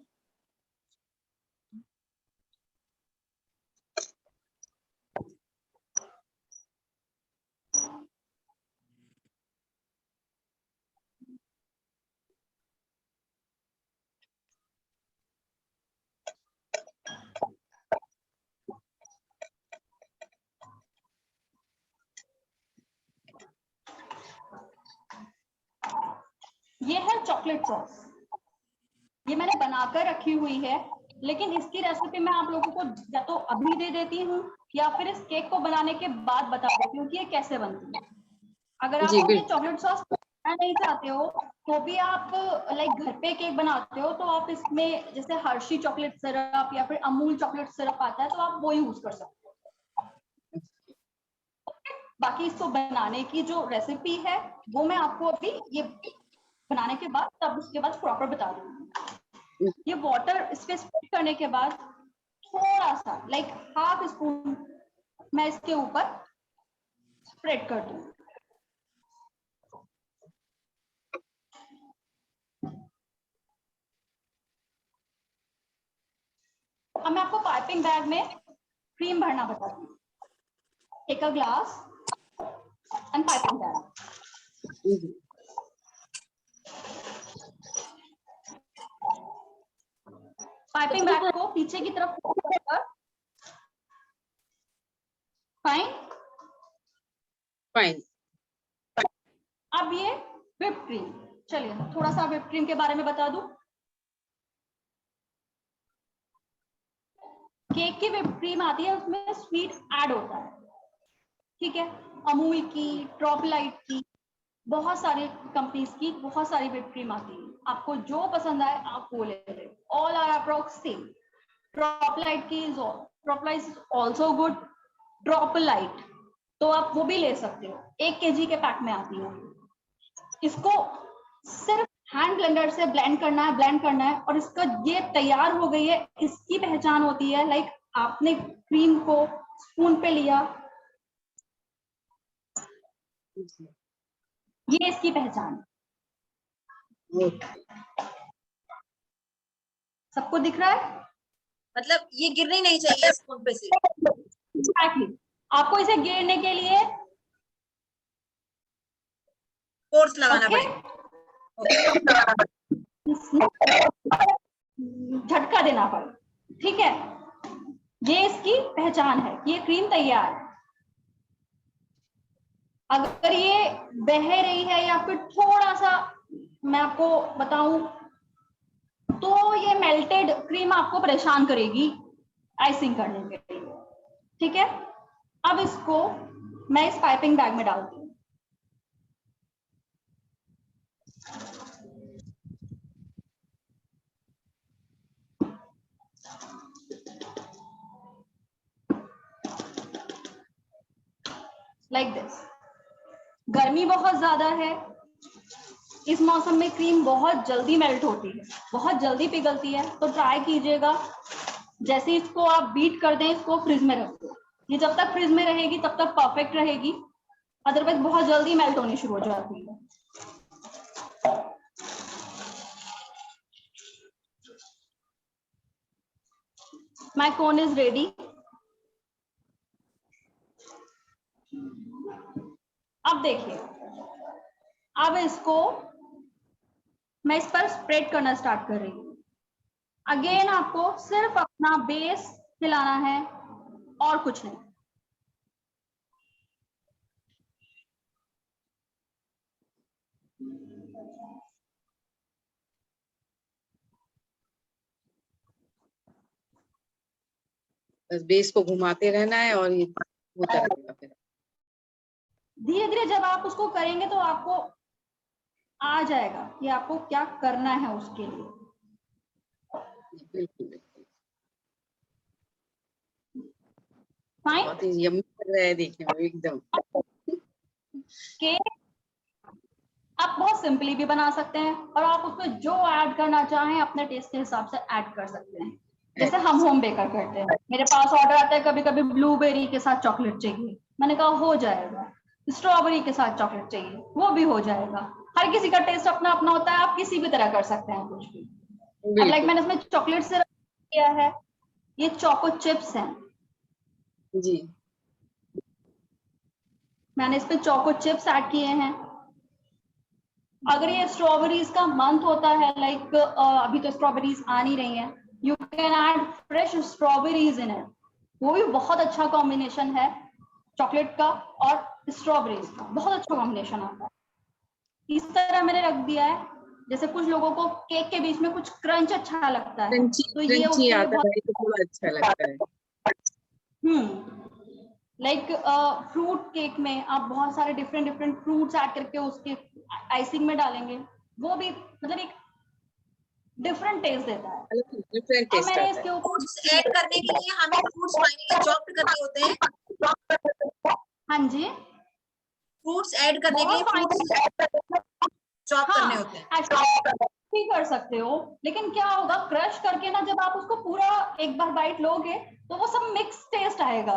Speaker 9: ये है चॉकलेट सॉस, ये मैंने बनाकर रखी हुई है, लेकिन इसकी रेसिपी मैं आप लोगों को या तो अभी दे देती हूँ या फिर इस केक को बनाने के बाद बता देती हूँ कि ये कैसे बनती है। अगर आप ये चॉकलेट सॉस बनाना नहीं चाहते हो तो भी आप लाइक घर पे केक बनाते हो तो आप इसमें जैसे हर्शी चॉकलेट सिरप या फिर अमूल चॉकलेट सिरप आता है तो आप वो यूज कर सकते हो। बाकी इसको बनाने की जो रेसिपी है वो मैं आपको अभी ये बनाने के बाद तब उसके बाद प्रॉपर बता दूंगी। ये वाटर इस पे स्प्रेड करने के बाद थोड़ा सा लाइक हाफ स्पून मैं इसके ऊपर स्प्रेड कर दूंगी। अब मैं आपको पाइपिंग बैग में क्रीम भरना बताती हूँ। Take a glass and piping bag. Piping bag को पीछे की तरफ फाइन
Speaker 2: फाइन।
Speaker 9: अब ये व्हिप क्रीम, चलिए थोड़ा सा व्हिप क्रीम के बारे में बता दूं। केक की व्हिप क्रीम आती है उसमें स्वीट ऐड होता है, ठीक है, अमूल की, ड्रॉपलाइट की, बहुत सारे कंपनीज की बहुत सारी व्हिप क्रीम आती है। आपको जो पसंद आए आप वो ले लें, ऑल आर अप्रॉक्स सेम। ड्रॉपलाइट की ड्रॉपलाइट इज आल्सो गुड, ड्रॉपलाइट तो आप वो भी ले सकते हो, 1 kg के पैक में आती है। इसको सिर्फ हैंड ब्लेंडर से ब्लेंड करना है और इसका ये तैयार हो गई है। इसकी पहचान होती है लाइक आपने क्रीम को स्पून पे लिया, ये इसकी पहचान। सबको दिख रहा है?
Speaker 7: मतलब ये गिरनी नहीं चाहिए स्पून पे से।
Speaker 9: Exactly. आपको इसे गिरने के लिए
Speaker 7: फोर्स लगाना पड़ेगा।
Speaker 9: झटका देना पड़े, ठीक है। ये इसकी पहचान है कि ये क्रीम तैयार है। अगर ये बह रही है या फिर थोड़ा सा मैं आपको बताऊं तो ये मेल्टेड क्रीम आपको परेशान करेगी आइसिंग करने के लिए, ठीक है। अब इसको मैं इस पाइपिंग बैग में डालती हूँ। Like this. गर्मी बहुत ज्यादा है, इस मौसम में क्रीम बहुत जल्दी मेल्ट होती है, बहुत जल्दी पिघलती है, तो ट्राई कीजिएगा जैसे इसको आप बीट कर दें, इसको फ्रिज में रख दो। ये जब तक फ्रिज में रहेगी तब तक परफेक्ट रहेगी, अदरवाइज बहुत जल्दी मेल्ट होनी शुरू हो जाती है। My cone is ready. अब देखिए, अब इसको मैं इस पर स्प्रेड करना स्टार्ट कर रही हूँ। अगेन आपको सिर्फ अपना बेस हिलाना है और कुछ नहीं।
Speaker 2: बस बेस को घुमाते रहना है और ये होता रहेगा। फिर
Speaker 9: धीरे धीरे जब आप उसको करेंगे तो आपको आ जाएगा कि आपको क्या करना है उसके लिए।
Speaker 2: बिल्कुल
Speaker 9: फाइन।
Speaker 2: बहुत ही यम्मी लग रहा है देखने में एकदम।
Speaker 9: केक आप बहुत सिंपली भी बना सकते हैं और आप उसमें जो ऐड करना चाहें अपने टेस्ट के हिसाब से ऐड कर सकते हैं, जैसे हम होम बेकर करते हैं। मेरे पास ऑर्डर आता है कभी कभी ब्लूबेरी के साथ चॉकलेट चाहिए, मैंने कहा हो जाएगा। स्ट्रॉबेरी के साथ चॉकलेट चाहिए, वो भी हो जाएगा। हर किसी का टेस्ट अपना अपना होता है, आप किसी भी तरह कर सकते हैं कुछ भी। अब लाइक मैंने इसमें चॉकलेट सिरप किया है, ये चोको चिप्स हैं
Speaker 2: जी,
Speaker 9: मैंने इस पे चोको चिप्स ऐड किए हैं। अगर ये स्ट्रॉबेरीज का मंथ होता है, लाइक अभी तो स्ट्रॉबेरीज आ नहीं रही हैं, you can add fresh strawberries in it, वो भी बहुत अच्छा कॉम्बिनेशन है। चॉकलेट का और स्ट्रॉबेरीज का बहुत अच्छा कॉम्बिनेशन आता है। इस तरह मैंने रख दिया है। जैसे कुछ लोगों को केक के बीच में कुछ क्रंच अच्छा लगता है, तो ये उसके लिए बहुत
Speaker 2: थोड़ा अच्छा लगता है।
Speaker 9: लाइक फ्रूट केक में आप बहुत सारे डिफरेंट फ्रूट्स ऐड करके उसके आइसिंग में डालेंगे, वो भी मतलब एक डिफरेंट टेस्ट देता है।
Speaker 2: डिफरेंट टेस्ट
Speaker 9: मैंने
Speaker 2: आता
Speaker 9: इसके
Speaker 2: है।
Speaker 9: ऊपर
Speaker 7: ऐड करने के लिए हमें फ्रूट्स फाइनली चॉप्ड करने होते हैं।
Speaker 9: हाँ जी,
Speaker 7: फ्रूट्स ऐड करने के लिए फ्रूट्स चॉप करने होते हैं।
Speaker 9: भी कर सकते हो, लेकिन क्या होगा क्रश करके ना जब आप उसको पूरा एक बार बाइट लोगे तो वो सब मिक्स टेस्ट आएगा।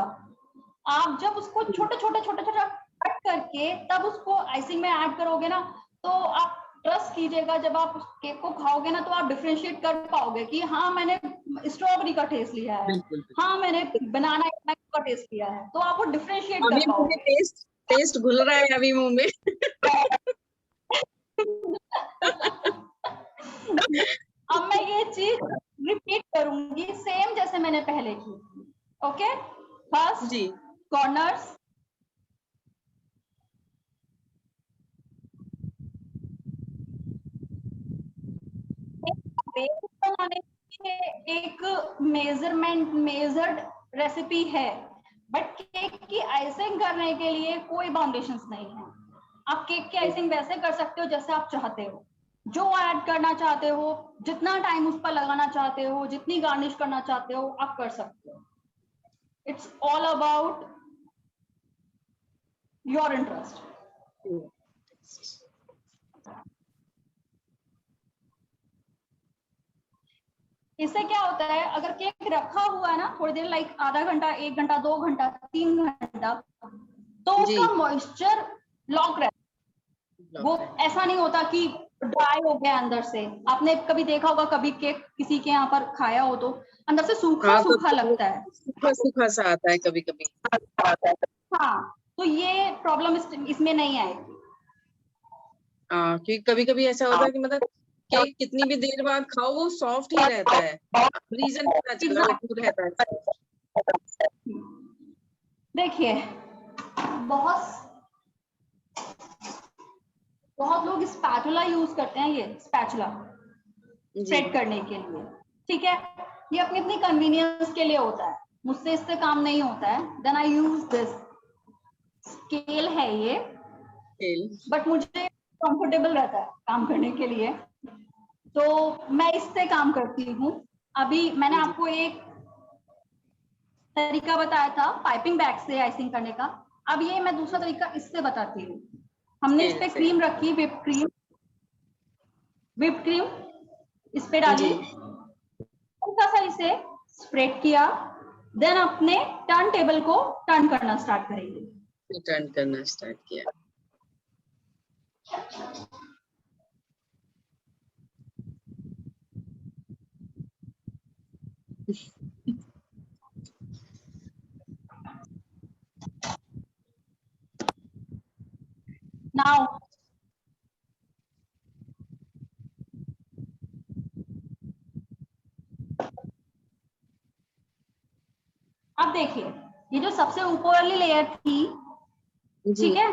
Speaker 9: आप जब उसको छोटे छोटे कट करके तब उसको आइसिंग में ऐड करोगे ना, तो आप ट्रस्ट कीजिएगा जब आप उस केक को खाओगे ना तो आप डिफरेंशिएट कर पाओगे कि हाँ मैंने स्ट्रॉबेरी का टेस्ट लिया है, हाँ मैंने बनाना का टेस्ट लिया है, तो आप वो डिफरेंशिएट कर पाओगे।
Speaker 2: टेस्ट घुल रहा है अभी मुंह में।
Speaker 9: अब मैं ये चीज रिपीट करूंगी सेम जैसे मैंने पहले की। ओके, फर्स्ट
Speaker 2: जी,
Speaker 9: कॉर्नर्स, बनाने के एक मेजर्ड रेसिपी है, बट केक की आइसिंग करने के लिए कोई बाउंडेशंस नहीं है। आप केक की आइसिंग वैसे कर सकते हो जैसे आप चाहते हो, जो ऐड करना चाहते हो, जितना टाइम उस पर लगाना चाहते हो, जितनी गार्निश करना चाहते हो आप कर सकते हो। It's all about your interest. इससे क्या होता है, अगर केक रखा हुआ है ना थोड़ी देर, लाइक आधा घंटा, 1 घंटा, 2 घंटा, 3 घंटा, तो उसका मॉइस्चर लॉक रहता है। वो ऐसा नहीं होता कि ड्राई हो गया अंदर से। आपने कभी देखा होगा, कभी केक किसी के यहाँ पर खाया हो तो अंदर से सूखा सूखा लगता है,
Speaker 2: सूखा सा आता है कभी कभी।
Speaker 9: हाँ, तो ये प्रॉब्लम इसमें नहीं आएगी।
Speaker 2: क्योंकि कभी कभी ऐसा होता है कि मतलब केक कितनी भी देर बाद खाओ वो सॉफ्ट ही रहता है, रीजन पता चला वो क्यों रहता है।
Speaker 9: देखिए बहुत लोग स्पैचुला यूज करते हैं, ये स्पैचुला स्प्रेड करने के लिए, ठीक है, ये अपनी अपनी कन्वीनियंस के लिए होता है, मुझसे इससे काम नहीं होता है। Then I use this scale है ये, बट मुझे कंफर्टेबल रहता है काम करने के लिए, तो मैं इससे काम करती हूँ। अभी मैंने आपको एक तरीका बताया था पाइपिंग बैग से आइसिंग करने का, अब ये मैं दूसरा तरीका इससे बताती हूँ। हमने इस पे क्रीम रखी, whipped क्रीम इस पे डाली, हल्का सा इसे स्प्रेड किया, देन अपने टर्न टेबल को टर्न करना स्टार्ट करेंगे।
Speaker 2: टर्न करना स्टार्ट किया।
Speaker 9: नाउ अब देखिए, ये जो सबसे ऊपर वाली लेयर थी, ठीक है,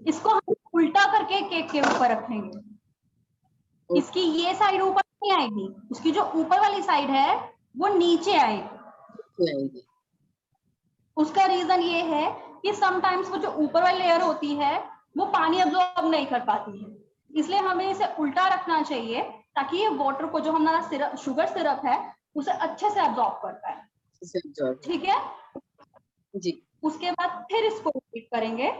Speaker 9: इसको हम उल्टा करके केक के ऊपर रखेंगे। इसकी ये साइड ऊपर नहीं आएगी, उसकी जो ऊपर वाली साइड है वो नीचे आएगी। उसका रीजन ये है कि समटाइम्स वो जो ऊपर वाली लेयर होती है वो पानी अब्सॉर्ब नहीं कर पाती है, इसलिए हमें इसे उल्टा रखना चाहिए ताकि ये वाटर को, जो हमारा सिरप, शुगर सिरप है, उसे अच्छे से अब्सॉर्ब कर पाए। ठीक है
Speaker 2: जी।
Speaker 9: उसके बाद फिर इसको रिपीट करेंगे।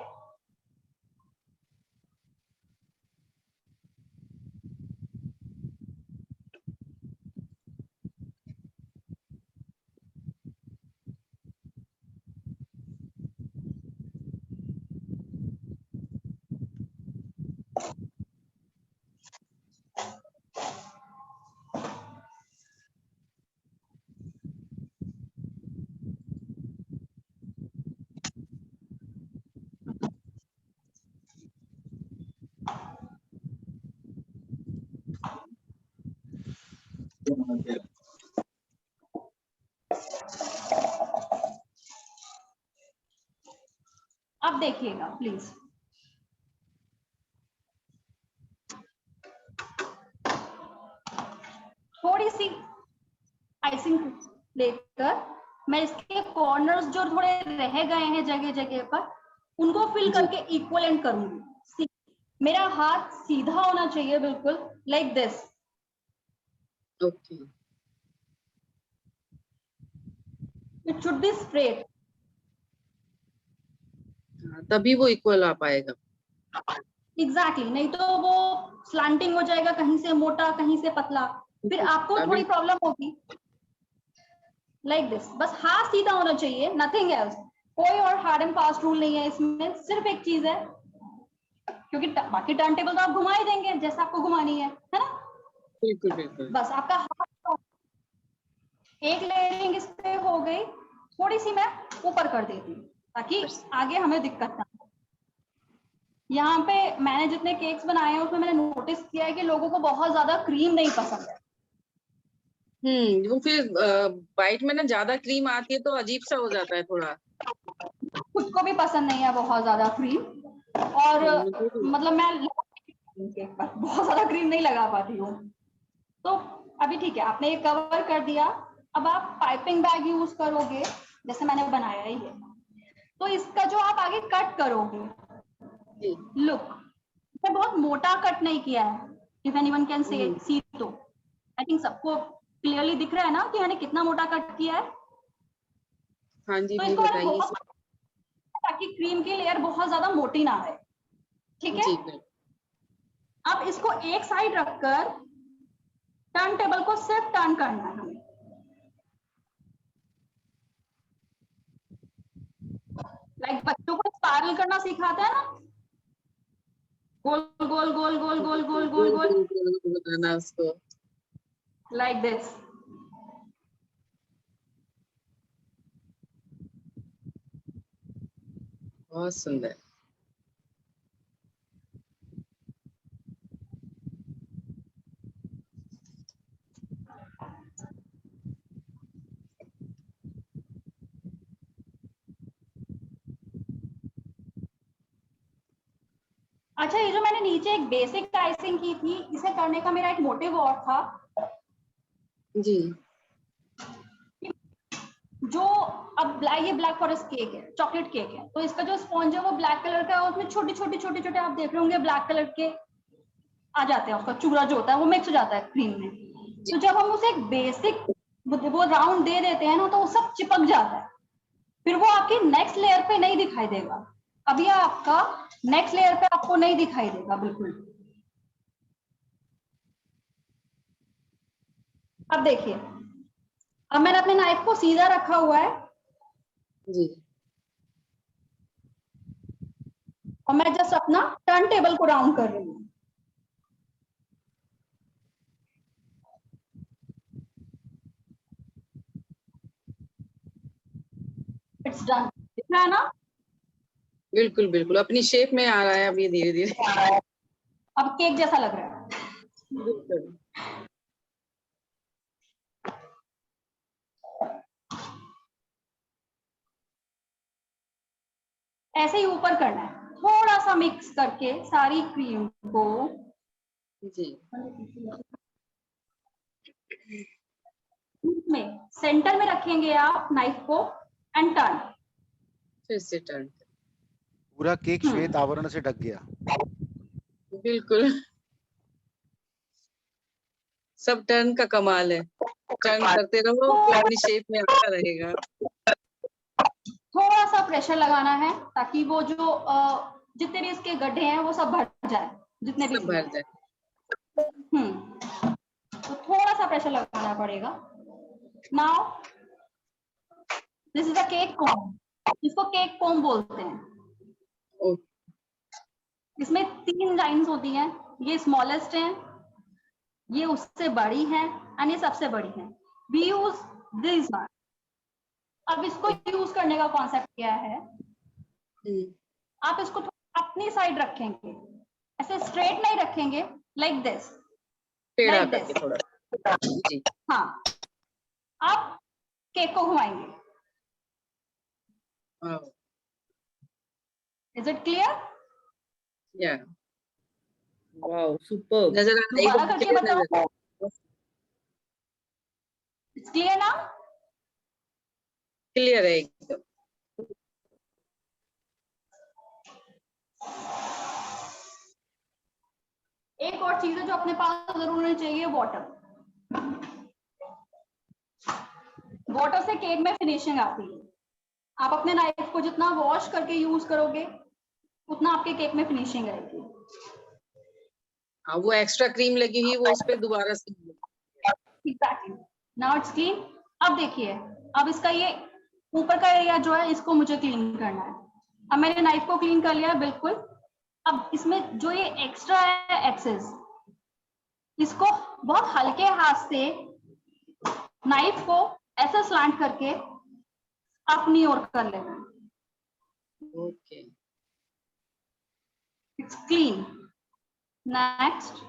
Speaker 9: अब देखिएगा प्लीज, थोड़ी सी आइसिंग लेकर मैं इसके कॉर्नर्स जो थोड़े रह गए हैं जगह जगह पर, उनको फिल करके इक्वलेंट करूंगी। मेरा हाथ सीधा होना चाहिए बिल्कुल, like this.
Speaker 2: Okay,
Speaker 9: it should be straight,
Speaker 2: तभी वो इक्वल आ पाएगा।
Speaker 9: एग्जैक्टली, नहीं तो वो स्लैंटिंग हो जाएगा, कहीं से मोटा कहीं से पतला, फिर आपको थोड़ी प्रॉब्लम होगी। लाइक दिस, बस हाथ सीधा होना चाहिए, नथिंग एल्स। कोई और हार्ड एंड फास्ट रूल नहीं है इसमें, सिर्फ एक चीज है, क्योंकि बाकी टर्न टेबल तो आप घुमा ही देंगे जैसा आपको घुमानी है ना।
Speaker 2: बिल्कुल बिल्कुल।
Speaker 9: बस आपका हाथ, एक लेयरिंग इस पे हो गई, थोड़ी सी मैं ऊपर कर देती हूँ ताकि आगे हमें दिक्कत ना हो। यहाँ पे मैंने जितने केक्स बनाए हैं उसमें मैंने नोटिस किया है कि लोगों को बहुत ज्यादा क्रीम नहीं पसंद है।
Speaker 2: वो फिर बाइट में ना ज्यादा क्रीम आती है तो अजीब सा हो जाता है थोड़ा।
Speaker 9: खुद को भी पसंद नहीं है बहुत ज्यादा क्रीम, और मतलब मैं बहुत ज्यादा क्रीम नहीं लगा पाती हूँ। तो अभी ठीक है, आपने ये कवर कर दिया, अब आप पाइपिंग बैग यूज करोगे जैसे मैंने बनाया है ये, तो इसका जो आप आगे कट करोगे, लुक, मैं बहुत मोटा कट नहीं किया है, इफ एनीवन कैन से सी, तो आई थिंक सबको क्लियरली दिख रहा है ना कि मैंने कितना मोटा कट किया है।
Speaker 2: हाँ जी,
Speaker 9: तो इसको मैंने बहुत, ताकि क्रीम की लेयर बहुत ज्यादा मोटी ना है, ठीक है। अब इसको एक साइड रखकर टर्न टेबल को सिर्फ टर्न करना है हमें, लाइक बच्चों को स्पाइरल करना सिखाता है ना, गोल गोल गोल गोल गोल गोल गोल गोल
Speaker 2: बताना उसको,
Speaker 9: लाइक दिस।
Speaker 2: बहुत सुंदर।
Speaker 9: अच्छा, ये जो मैंने नीचे एक बेसिक आइसिंग की थी, इसे करने का मेरा एक मोटिव और था
Speaker 2: जी।
Speaker 9: जो अब ये ब्लैक फॉरेस्ट केक है, चॉकलेट केक है, तो इसका जो स्पॉन्ज है वो ब्लैक कलर का है, उसमें छोटे छोटे आप देख रहे होंगे ब्लैक कलर के आ जाते हैं, उसका चूरा जो होता है वो मिक्स हो जाता है क्रीम में। तो जब हम उसे एक बेसिक वो राउंड दे देते हैं ना, तो वो सब चिपक जाता है, फिर वो आपकी नेक्स्ट लेयर पे नहीं दिखाई देगा। अभी आपका नेक्स्ट लेयर पे आपको नहीं दिखाई देगा बिल्कुल। अब देखिए, अब मैंने अपने नाइफ को सीधा रखा हुआ है
Speaker 2: जी।
Speaker 9: और मैं जस्ट अपना टर्न टेबल को राउंड कर रही हूँ। It's done. दिख रहा है ना?
Speaker 2: बिल्कुल बिल्कुल अपनी शेप में आ रहा है अब ये धीरे धीरे।
Speaker 9: अब केक जैसा लग रहा है।
Speaker 2: बिल्कुल।
Speaker 9: ऐसे ही ऊपर करना है, थोड़ा सा मिक्स करके सारी क्रीम को
Speaker 2: जी
Speaker 9: में सेंटर में रखेंगे आप नाइफ को एंड टर्न।
Speaker 2: फिर से टर्न।
Speaker 11: पूरा केक श्वेत आवरण से ढक गया।
Speaker 2: बिल्कुल, सब टर्न का कमाल है, टर्न करते रहो तो अपनी शेप में आता रहेगा।
Speaker 9: थोड़ा सा प्रेशर लगाना है ताकि वो जो जितने भी इसके गड्ढे हैं वो सब भर जाए, जितने भी
Speaker 2: भर जाए।
Speaker 9: तो थोड़ा सा प्रेशर लगाना पड़ेगा। Now this is a cake comb, इसको केक कोम बोलते हैं। इसमें 3 लाइंस होती हैं, ये स्मॉलेस्ट है, ये उससे बड़ी है एंड ये सबसे बड़ी है। We use this one. अब इसको यूज करने का कॉन्सेप्ट क्या है, आप इसको अपनी साइड रखेंगे, ऐसे स्ट्रेट नहीं रखेंगे, लाइक दिस,
Speaker 2: टेढ़ा करके थोड़ा। जी
Speaker 9: हाँ, आप केक को घुमाएंगे। Is it clear?
Speaker 2: या
Speaker 5: वाओ सुपर।
Speaker 2: नजर आ रही
Speaker 9: दोबारा करके बताओ। इट्स क्लियर ना?
Speaker 2: क्लियर है एकदम।
Speaker 9: एक और चीज है जो अपने पास जरूर होनी चाहिए, वाटर। वाटर से केक में फिनिशिंग आती है। आप अपने नाइफ को जितना वॉश करके यूज करोगे उतना आपके केक में फिनिशिंग आएगी।
Speaker 2: हाँ, वो एक्स्ट्रा क्रीम लगी हुई वो उस पे दोबारा से।
Speaker 9: Exactly, now it's clean. अब देखिए, अब इसका ये ऊपर का एरिया जो है इसको मुझे क्लीन करना है। अब मैंने नाइफ को क्लीन कर लिया है बिल्कुल। अब इसमें जो ये एक्स्ट्रा है एक्सेस, इसको बहुत हल्के हाथ से नाइफ को ऐसे स्लैंट करके अपनी ओर कर लेना।
Speaker 2: Okay,
Speaker 9: it's clean. Next,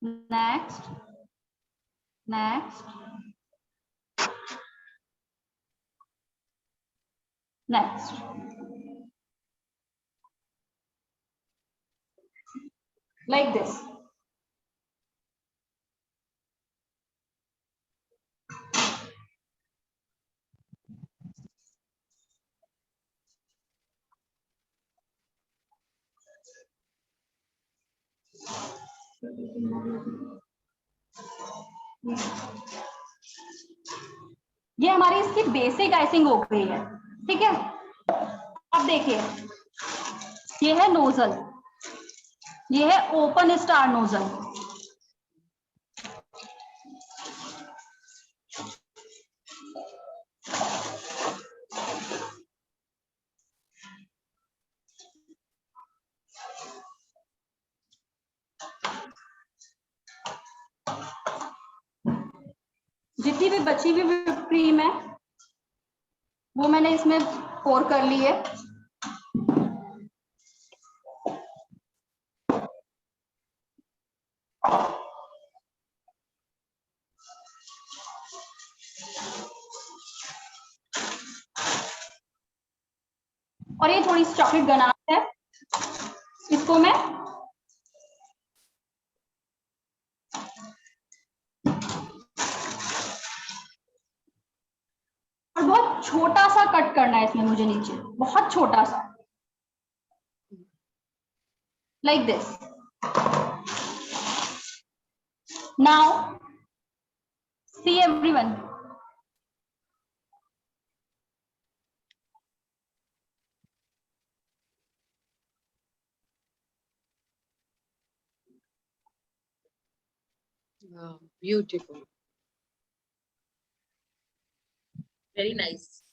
Speaker 9: next, next, next. Like this. ये हमारी इसकी बेसिक आइसिंग हो गई है, ठीक है। अब देखिए, ये है नोजल, ये है ओपन स्टार नोजल। जितनी भी बची हुई whipped क्रीम है वो मैंने इसमें पोर कर ली है। और ये थोड़ी सी चॉकलेट गनाश है, इसको मैं और बहुत छोटा सा कट करना है इसमें मुझे नीचे, बहुत छोटा सा, like this. Now see everyone,
Speaker 2: Wow, beautiful.
Speaker 7: Very nice.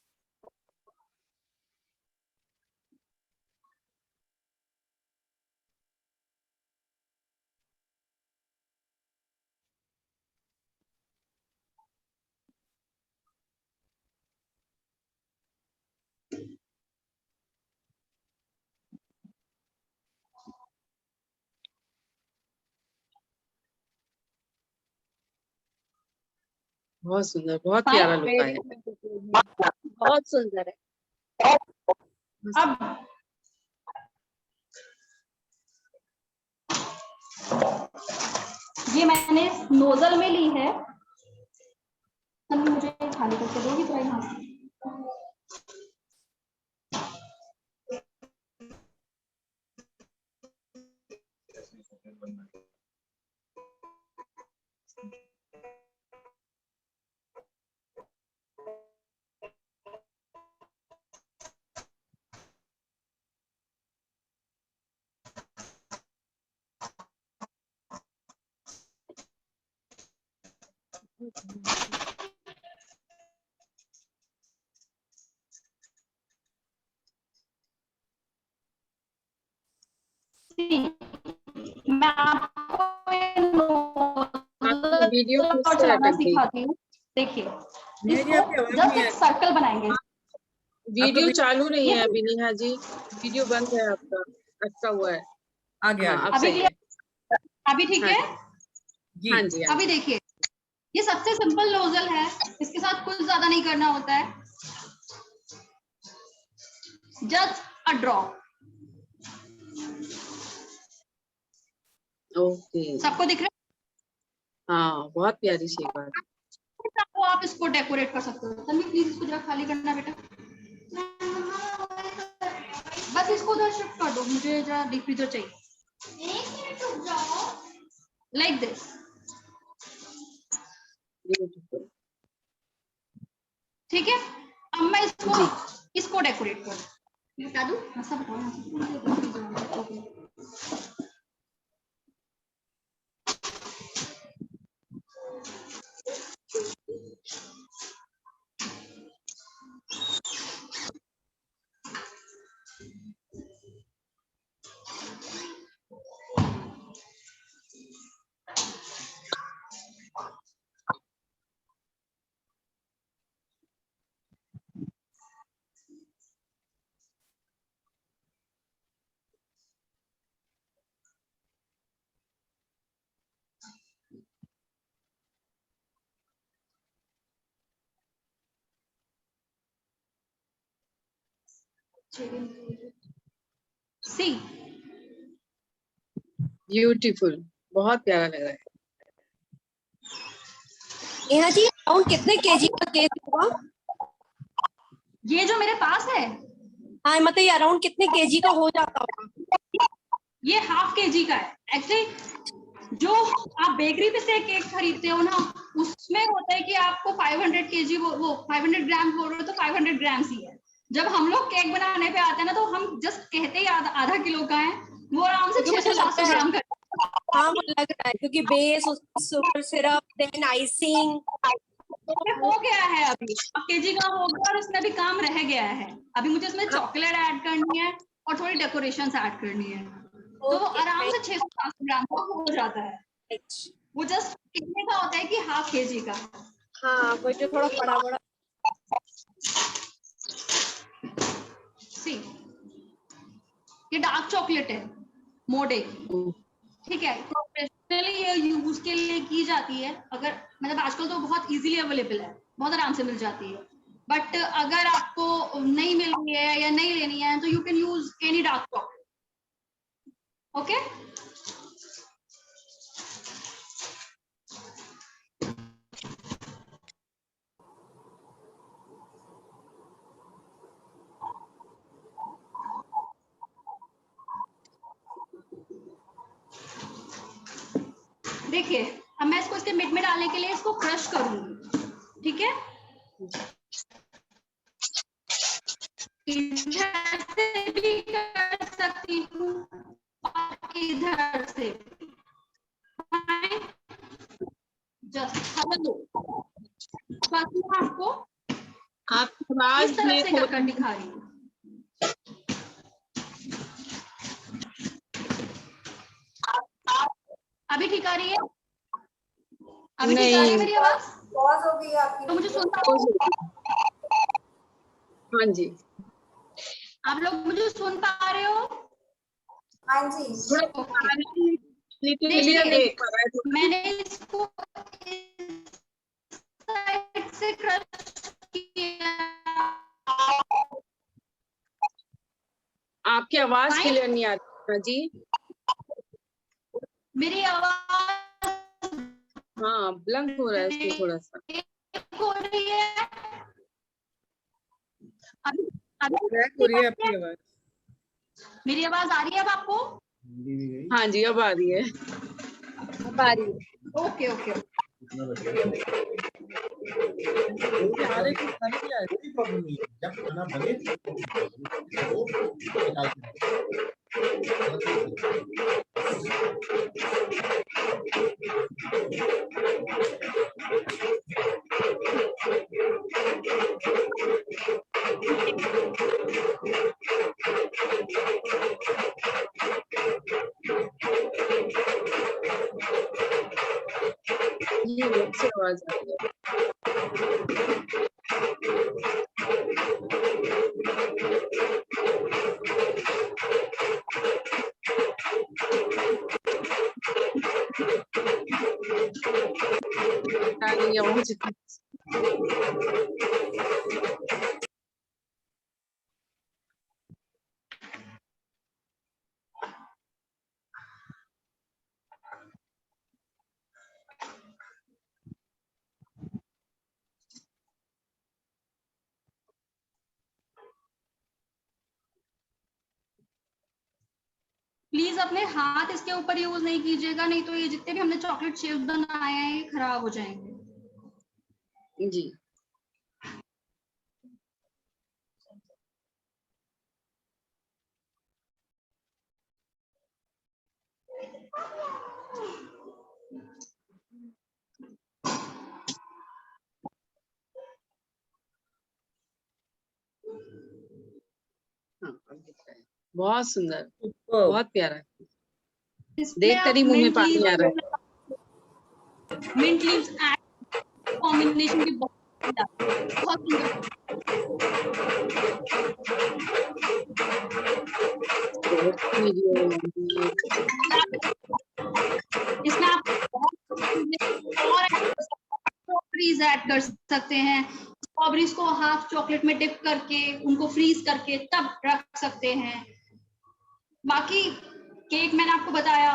Speaker 2: बहुत सुंदर, बहुत प्यारा लुक आया।
Speaker 6: बहुत सुंदर है।
Speaker 9: अब ये मैंने नोजल में ली है, मुझे खाली करके दोगी तो यहाँ से। मैं आपको
Speaker 2: वीडियो
Speaker 9: चलाना सिखाती हूँ। देखिए, इसको जस्ट एक सर्कल बनाएंगे।
Speaker 2: वीडियो चालू नहीं है अभी नेहा जी, वीडियो बंद है आपका, अटका हुआ है।
Speaker 5: आ गया।
Speaker 2: हाँ, अब सही है।
Speaker 9: अभी ठीक है?
Speaker 2: हाँ जी।
Speaker 9: अभी देखिए, ये सबसे सिंपल नोजल है, इसके साथ कुछ ज्यादा नहीं करना होता है, जस्ट अ ड्रॉप।
Speaker 2: ओके,
Speaker 9: सबको दिख रहा है?
Speaker 2: हाँ, बहुत प्यारी शेप है।
Speaker 9: तो आप इसको डेकोरेट कर सकते हो। तन्वी प्लीज इसको जरा खाली करना बेटा, बस इसको उधर शिफ्ट कर दो, मुझे जरा डीप फ्रीजर चाहिए। Like this. ठीक है, अब मैं इसको डेकोरेट कर बता दूं, ऐसा बताओ। सी
Speaker 2: ब्यूटीफुल, बहुत प्यारा लग रहा है।
Speaker 6: नेहा जी, अराउंड कितने केजी का केक होगा?
Speaker 9: ये जो मेरे पास है,
Speaker 6: हाँ, मतलब ये अराउंड कितने केजी का हो जाता होगा?
Speaker 9: ये ½ kg का है। एक्चुअली जो आप बेकरी पे से केक खरीदते हो ना, उसमें होता है कि आपको 500 kg वो 500 ग्राम बोल रहे हो तो 500 ग्राम ही है। जब हम लोग केक बनाने पे आते हैं ना, तो हम जस्ट कहते ही आधा किलो का है, वो आराम से 600-700 ग्राम का।
Speaker 6: हाँ, मुझे लग रहा है क्योंकि base, sugar syrup, then icing
Speaker 9: हो गया है, अभी केजी का हो गया और इसमें भी काम रह गया है। अभी मुझे इसमें चॉकलेट ऐड करनी है और थोड़ी डेकोरेशन ऐड करनी है, तो वो आराम से 600-700 ग्राम का हो जाता है। वो जस्ट कितने का होता है कि ½ kg का।
Speaker 6: हाँ, वो जो थोड़ा बड़ा
Speaker 9: सी, ये डार्क चॉकलेट है मोडे की, ठीक है। प्रोफेशनली ये यूज के लिए की जाती है, अगर मतलब आजकल तो बहुत इजीली अवेलेबल है, बहुत आराम से मिल जाती है। बट अगर आपको नहीं मिल रही है या नहीं लेनी है, तो you can use any dark chocolate. Okay देखिए, अब मैं इसको इसके मिड में डालने के लिए इसको क्रश करूंगी, ठीक है। इधर से भी कर सकती हूँ और इधर से जस्ट हेलो। बस मैं आपको
Speaker 2: आपकी आवाज
Speaker 9: इस तरफ
Speaker 2: में
Speaker 9: से कर दिखा रही हूँ। अभी ठीक आ रही है? अभी ठीक आ रही है मेरी आवाज?
Speaker 7: पॉज हो गई आपकी।
Speaker 9: तो मुझे सुनता
Speaker 2: हाँ जी,
Speaker 9: आप लोग मुझे सुन पा रहे हो?
Speaker 7: हाँ जी।
Speaker 2: क्लियर नहीं हो पा रहा है।
Speaker 9: मैंने इसको इस साइड से क्रश किया।
Speaker 2: आपकी आवाज क्लियर नहीं आ रही जी।
Speaker 9: मेरी आवाज
Speaker 2: हाँ, ब्लंक हो रहा है इसमें थोड़ा सा।
Speaker 9: हो रही है? अभी
Speaker 5: हो रही है आपकी आवाज।
Speaker 9: मेरी आवाज आ रही है अब आपको?
Speaker 2: हाँ जी, अब आ रही है।
Speaker 9: अब आ रही है। Okay okay.
Speaker 10: कोई प्रॉब्लम नहीं है, जब खाना बने तो निकाल
Speaker 2: ये अच्छी आवाज आ रही है।
Speaker 9: प्लीज अपने हाथ इसके ऊपर यूज नहीं कीजिएगा, नहीं तो ये जितने भी हमने चॉकलेट शेप बनाए हैं ये खराब हो जाएंगे।
Speaker 2: जी, बहुत सुंदर, बहुत प्यारा, देखकर ही मुंह में पानी आ रहा है।
Speaker 9: मिंट लीव्स एड कॉम्बिनेशन की बहुत इसमें आप और स्ट्रॉबेरीज ऐड कर सकते हैं। स्ट्रॉबेरीज को हाफ चॉकलेट में डिप करके उनको फ्रीज करके तब रख सकते हैं। बाकी केक मैंने आपको बताया,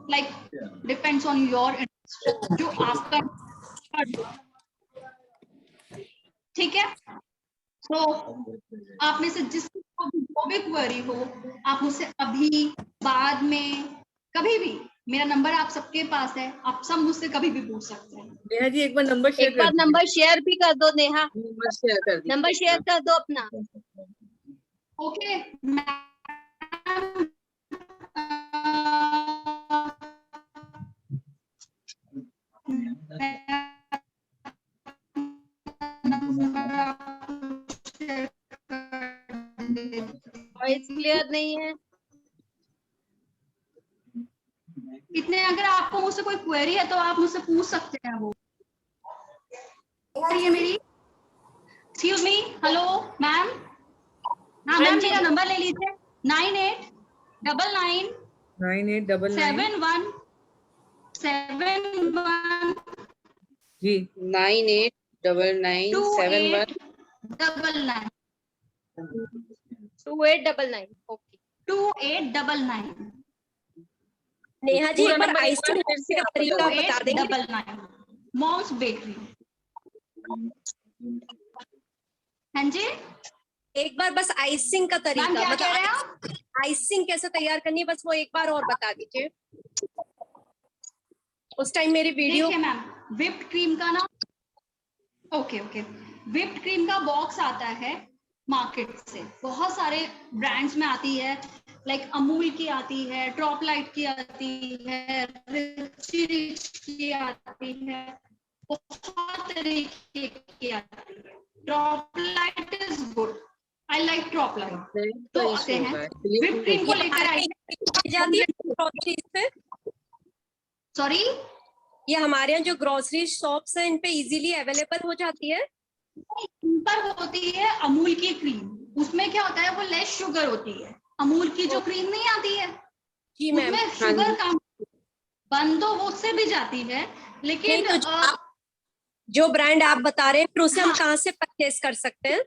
Speaker 9: like depends on your interest, जो आपका ठीक है। तो आप में से जिसको जो भी क्वेरी हो आप मुझसे अभी, बाद में, कभी भी, मेरा नंबर आप सबके पास है, आप सब मुझसे कभी भी पूछ सकते हैं।
Speaker 5: नेहा जी एक बार नंबर
Speaker 6: शेयर भी कर दो नेहा,
Speaker 2: नंबर शेयर कर दीजिए।
Speaker 6: नंबर शेयर कर दो अपना।
Speaker 9: ओके
Speaker 6: वॉइस क्लियर नहीं है।
Speaker 9: इतने अगर आपको मुझसे कोई क्वेरी है तो आप मुझसे पूछ सकते हैं। वो ये मेरी, एक्सक्यूज मी, हेलो मैम। हाँ मैम, मेरा नंबर ले लीजिए 9899
Speaker 5: 9899
Speaker 9: 71
Speaker 5: जी
Speaker 2: 989971
Speaker 9: 2899
Speaker 6: 2899। ओके
Speaker 9: 2899।
Speaker 6: नेहा जी एक बार आइसिंग
Speaker 2: फिर से
Speaker 6: का
Speaker 2: आप
Speaker 6: तरीका
Speaker 2: बताओ।
Speaker 6: बता देंगे?
Speaker 9: 8899 मॉम्स बेकरी। हाँ जी
Speaker 6: एक बार बस आइसिंग का तरीका,
Speaker 9: क्या कह रहे हैं आप?
Speaker 6: आइसिंग कैसे तैयार करनी है, बस वो एक बार और बता दीजिए। उस टाइम मेरी वीडियो।
Speaker 9: देखिए मैम, व्हिप्ड क्रीम का ना, ओके व्हिप्ड क्रीम का बॉक्स आता है मार्केट से, बहुत सारे ब्रांड्स में आती है, लाइक अमूल की आती है, ड्रॉपलाइट की आती है, रिची रिच की आती है, बहुत तरीके की आती है। ड्रॉपलाइट इज गुड, आई लाइक ड्रॉपलाइट। तो आते हैं व्हिप्ड क्रीम को लेकर आई
Speaker 6: जाती है ग्रोसरीज पे।
Speaker 9: सॉरी,
Speaker 6: ये हमारे यहाँ जो ग्रोसरी शॉप्स हैं इन पे इजीली अवेलेबल हो जाती है।
Speaker 9: इन पर होती है अमूल की क्रीम, उसमें क्या होता है वो लेस शुगर होती है। अमूल की जो क्रीम नहीं आती है
Speaker 6: जी मैम,
Speaker 9: उसमें शुगर कम, बन तो वो उससे भी जाती है, लेकिन
Speaker 6: नहीं तो जो ब्रांड आप बता रहे हैं फिर उसे हम कहाँ से परचेस कर सकते हैं?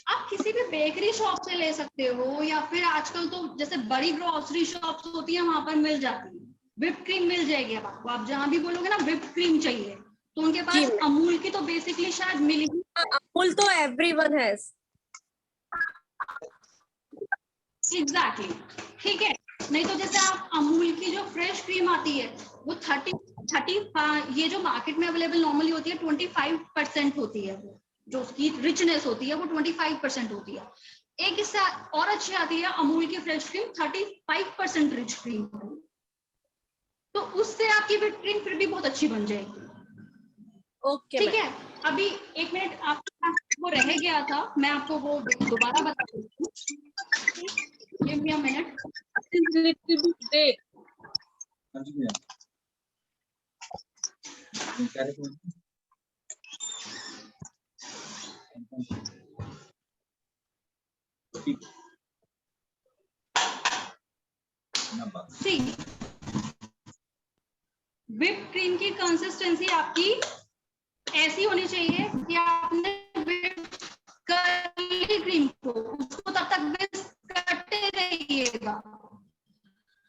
Speaker 9: आप किसी भी बेकरी शॉप से ले सकते हो, या फिर आजकल तो जैसे बड़ी ग्रोसरी शॉप्स होती है वहां पर मिल जाती है। व्हिप्ड क्रीम मिल जाएगी अब आपको, आप जहां भी बोलोगे ना व्हिप्ड क्रीम चाहिए तो उनके पास अमूल की तो बेसिकली शायद मिलेगी।
Speaker 6: अमूल तो एवरीवन हैज।
Speaker 9: एग्जैक्टली, ठीक है। नहीं तो जैसे आप अमूल की जो फ्रेश क्रीम आती है वो 30 ये जो मार्केट में अवेलेबल नॉर्मली होती है 25% होती है, वो जो उसकी रिचनेस होती है वो 25% होती है। एक इससे और अच्छी आती है अमूल की फ्रेश क्रीम, 35% रिच क्रीम, तो उससे आपकी व्हिप्ड क्रीम फिर भी बहुत अच्छी बन जाएगी।
Speaker 6: ओके
Speaker 9: ठीक है। अभी एक मिनट आपको वो रह गया था, मैं आपको वो दोबारा बता देती हूँ। Give me a minute. See whipped cream की कंसिस्टेंसी आपकी ऐसी होनी चाहिए कि आपने व्हिप्ड कर ली क्रीम को, उसको तब तक व्हिस्क करते रहिएगा।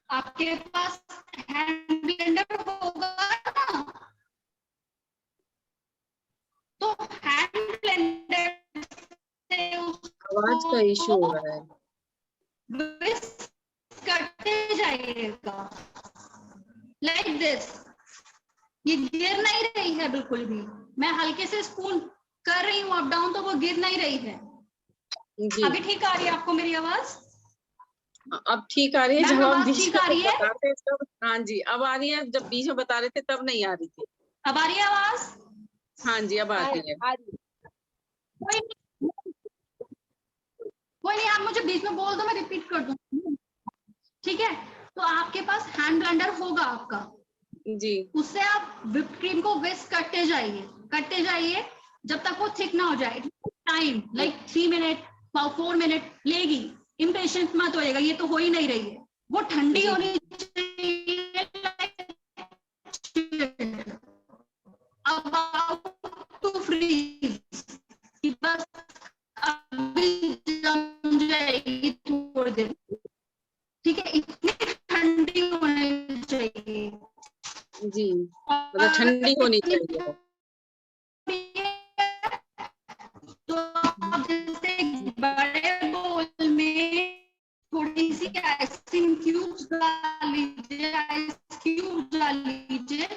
Speaker 9: आपके पास हैंड ब्लेंडर होगा ना, तो हैंड ब्लेंडर से
Speaker 2: आवाज का इशू हो रहा है,
Speaker 9: व्हिस्क करते जाइएगा लाइक दिस। ये गिर नहीं रही है बिल्कुल भी, मैं हल्के से स्पून कर रही हूँ अप डाउन तो वो गिर नहीं रही है। अभी ठीक आ रही है आपको मेरी आवाज?
Speaker 2: अब ठीक आ रही है। जब आप बीच
Speaker 9: ठीक आ रही है?
Speaker 2: बताते तब, हाँ जी अब आ रही है, जब बीच में बता रहे थे तब नहीं आ रही थी।
Speaker 9: अब आ रही है आवाज?
Speaker 2: हाँ जी अब आ रही है।
Speaker 9: कोई नहीं, आप मुझे बीच में बोल दो, मैं रिपीट कर दूँ। ठीक है, तो आपके पास हैंड ब्लेंडर होगा आपका
Speaker 2: जी,
Speaker 9: उससे आप व्हिप्ड क्रीम को विस्क करते जाइए जब तक वो थिक ना हो जाए। टाइम लाइक 3 मिनट 4 मिनट लेगी, इम्पेशेंट मत होएगा, ये तो हो ही नहीं रही है, वो ठंडी होनी चाहिए, अबाउट टू फ्रीज, बस अभी जम जाएगी थोड़ी देर। ठीक है, इतनी ठंडी होनी चाहिए
Speaker 2: जी, मतलब ठंडी होनी चाहिए।
Speaker 9: तो आप जैसे बड़े बोल में थोड़ी सी आइसक्रीम क्यूब्स डाल लीजिए,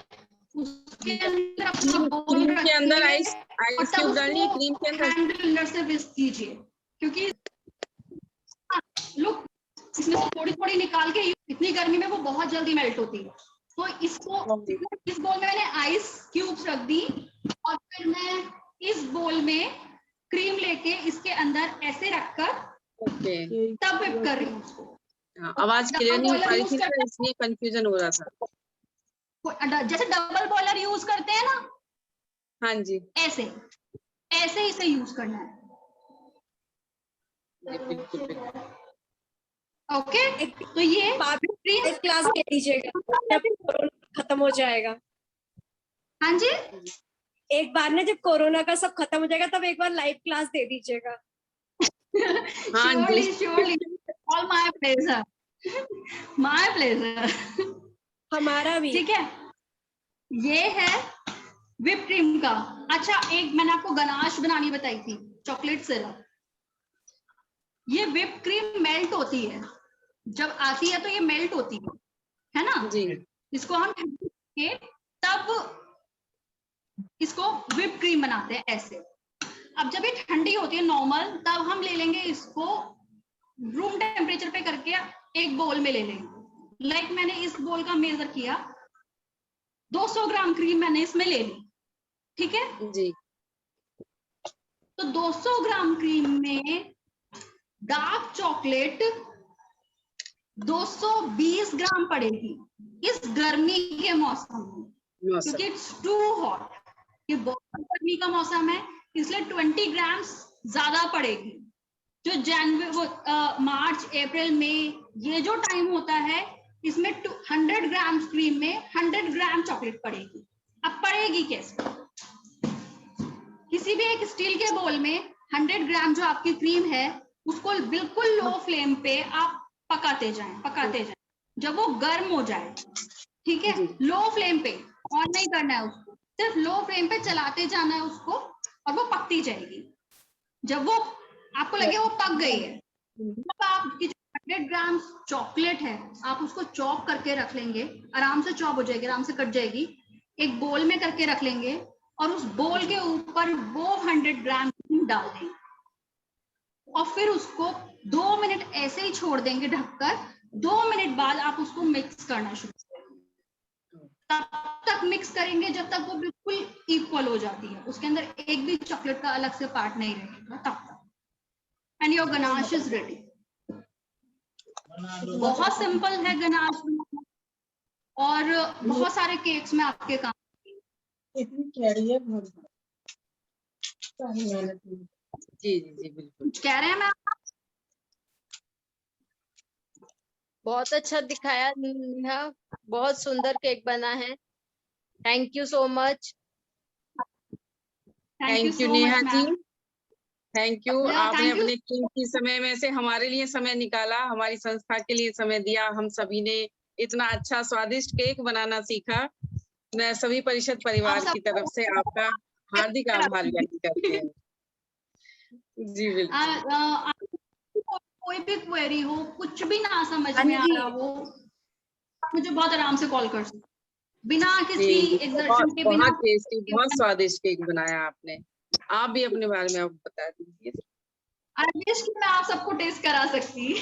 Speaker 9: उसके अंदर अपना बोल
Speaker 2: के अंदर आइस क्यूब
Speaker 9: रखिए
Speaker 2: डालनी है, क्रीम के अंदर
Speaker 9: हैंड ब्लेंडर से विस्क कीजिए, क्योंकि लुक इसमें से थोड़ी थोड़ी निकाल के, इतनी गर्मी में वो बहुत जल्दी मेल्ट होती है। तो इसको इस बोल में मैंने आइस क्यूब्स रख दी और फिर मैं इस बोल में क्रीम लेके इसके अंदर ऐसे रखकर तब व्हिप कर रही हूँ उसको।
Speaker 2: आवाज क्लियर नहीं हो पा रही थी ना, इसलिए कंफ्यूजन हो रहा था।
Speaker 9: जैसे डबल बॉयलर यूज करते हैं ना,
Speaker 2: हाँ जी,
Speaker 9: ऐसे इसे यूज करना है। ओके, तो ये
Speaker 6: एक क्लास दे दीजिएगा जब कोरोना खत्म हो जाएगा।
Speaker 9: हाँ जी,
Speaker 6: एक बार ना जब कोरोना का सब खत्म हो जाएगा तब एक बार लाइव क्लास दे दीजिएगा।
Speaker 9: Surely all my pleasure. My pleasure.
Speaker 6: हमारा भी।
Speaker 9: ठीक है, ये है whipped क्रीम का। अच्छा, एक मैंने आपको गनाश बनानी बताई थी, चॉकलेट सिरप। ये whipped क्रीम मेल्ट होती है, जब आती है तो ये मेल्ट होती है ना
Speaker 2: जी।
Speaker 9: इसको हम के तब इसको whipped क्रीम बनाते हैं ऐसे। अब जब ये ठंडी होती है नॉर्मल, तब हम ले लेंगे इसको रूम टेम्परेचर पे करके एक बोल में ले लेंगे। लाइक मैंने इस बोल का मेजर किया, 200 ग्राम क्रीम मैंने इसमें ले ली, ठीक है
Speaker 2: जी।
Speaker 9: तो 200 ग्राम क्रीम में डार्क चॉकलेट 220 ग्राम पड़ेगी इस गर्मी के मौसम में, क्योंकि इट्स टू हॉट, ये बहुत गर्मी का मौसम है, इसलिए 20 ग्राम ज्यादा पड़ेगी। जो जनवरी मार्च अप्रैल में ये जो टाइम होता है, इसमें 100 ग्राम क्रीम में 100 ग्राम चॉकलेट पड़ेगी। अब पड़ेगी कैसे? किसी भी एक स्टील के बोल में 100 ग्राम जो आपकी क्रीम है, उसको बिल्कुल लो फ्लेम पे आप पकाते जाएं। जब वो गर्म हो जाए, ठीक है, लो फ्लेम पे, ऑन नहीं करना है उसको, सिर्फ लो फ्लेम पे चलाते जाना है उसको, और वो पकती जाएगी। जब वो आपको लगे वो पक गई है, तब आपकी 100 ग्राम चॉकलेट है, आप उसको चॉप करके रख लेंगे, आराम से चॉप हो जाएगी, आराम से कट जाएगी, एक बोल में करके रख लेंगे, और उस बोल के ऊपर वो 100 ग्राम डाल देंगे, और फिर उसको 2 मिनट ऐसे ही छोड़ देंगे ढककर। 2 मिनट बाद आप उसको मिक्स करना शुरू करेंगे, तब तक मिक्स करेंगे जब तक वो बिल्कुल इक्वल हो जाती है, उसके अंदर एक भी चॉकलेट का अलग से पार्ट नहीं रहेगा तब तक। And your ganache is ready. बहुत सिंपल है गनाश बनाना, और बहुत सारे केक्स में आपके काम
Speaker 2: जी जी जी बिल्कुल।
Speaker 9: कह रहे हैं मैं
Speaker 12: बहुत अच्छा दिखाया नेहा, बहुत सुंदर केक बना है। Thank you so much.
Speaker 2: Thank you Neha ji, thank you. आपने अपने कीमती समय में से हमारे लिए समय निकाला, हमारी संस्था के लिए समय दिया, हम सभी ने इतना अच्छा स्वादिष्ट केक बनाना सीखा। मैं सभी परिषद परिवार की तरफ से आपका हार्दिक आभार व्यक्त करती हूँ। जी बिल्कुल।
Speaker 9: कोई भी क्वेरी हो, कुछ भी ना समझ में आ रहा हो, मुझे बहुत आराम से कॉल कर सकते, बिना किसी एक्सर्शन के। बिना
Speaker 2: बहुत टेस्टी, बहुत स्वादिष्ट केक बनाया आपने। आप भी अपने बारे में आप बता दीजिए।
Speaker 9: आई विश कि मैं आप सबको टेस्ट करा सकती।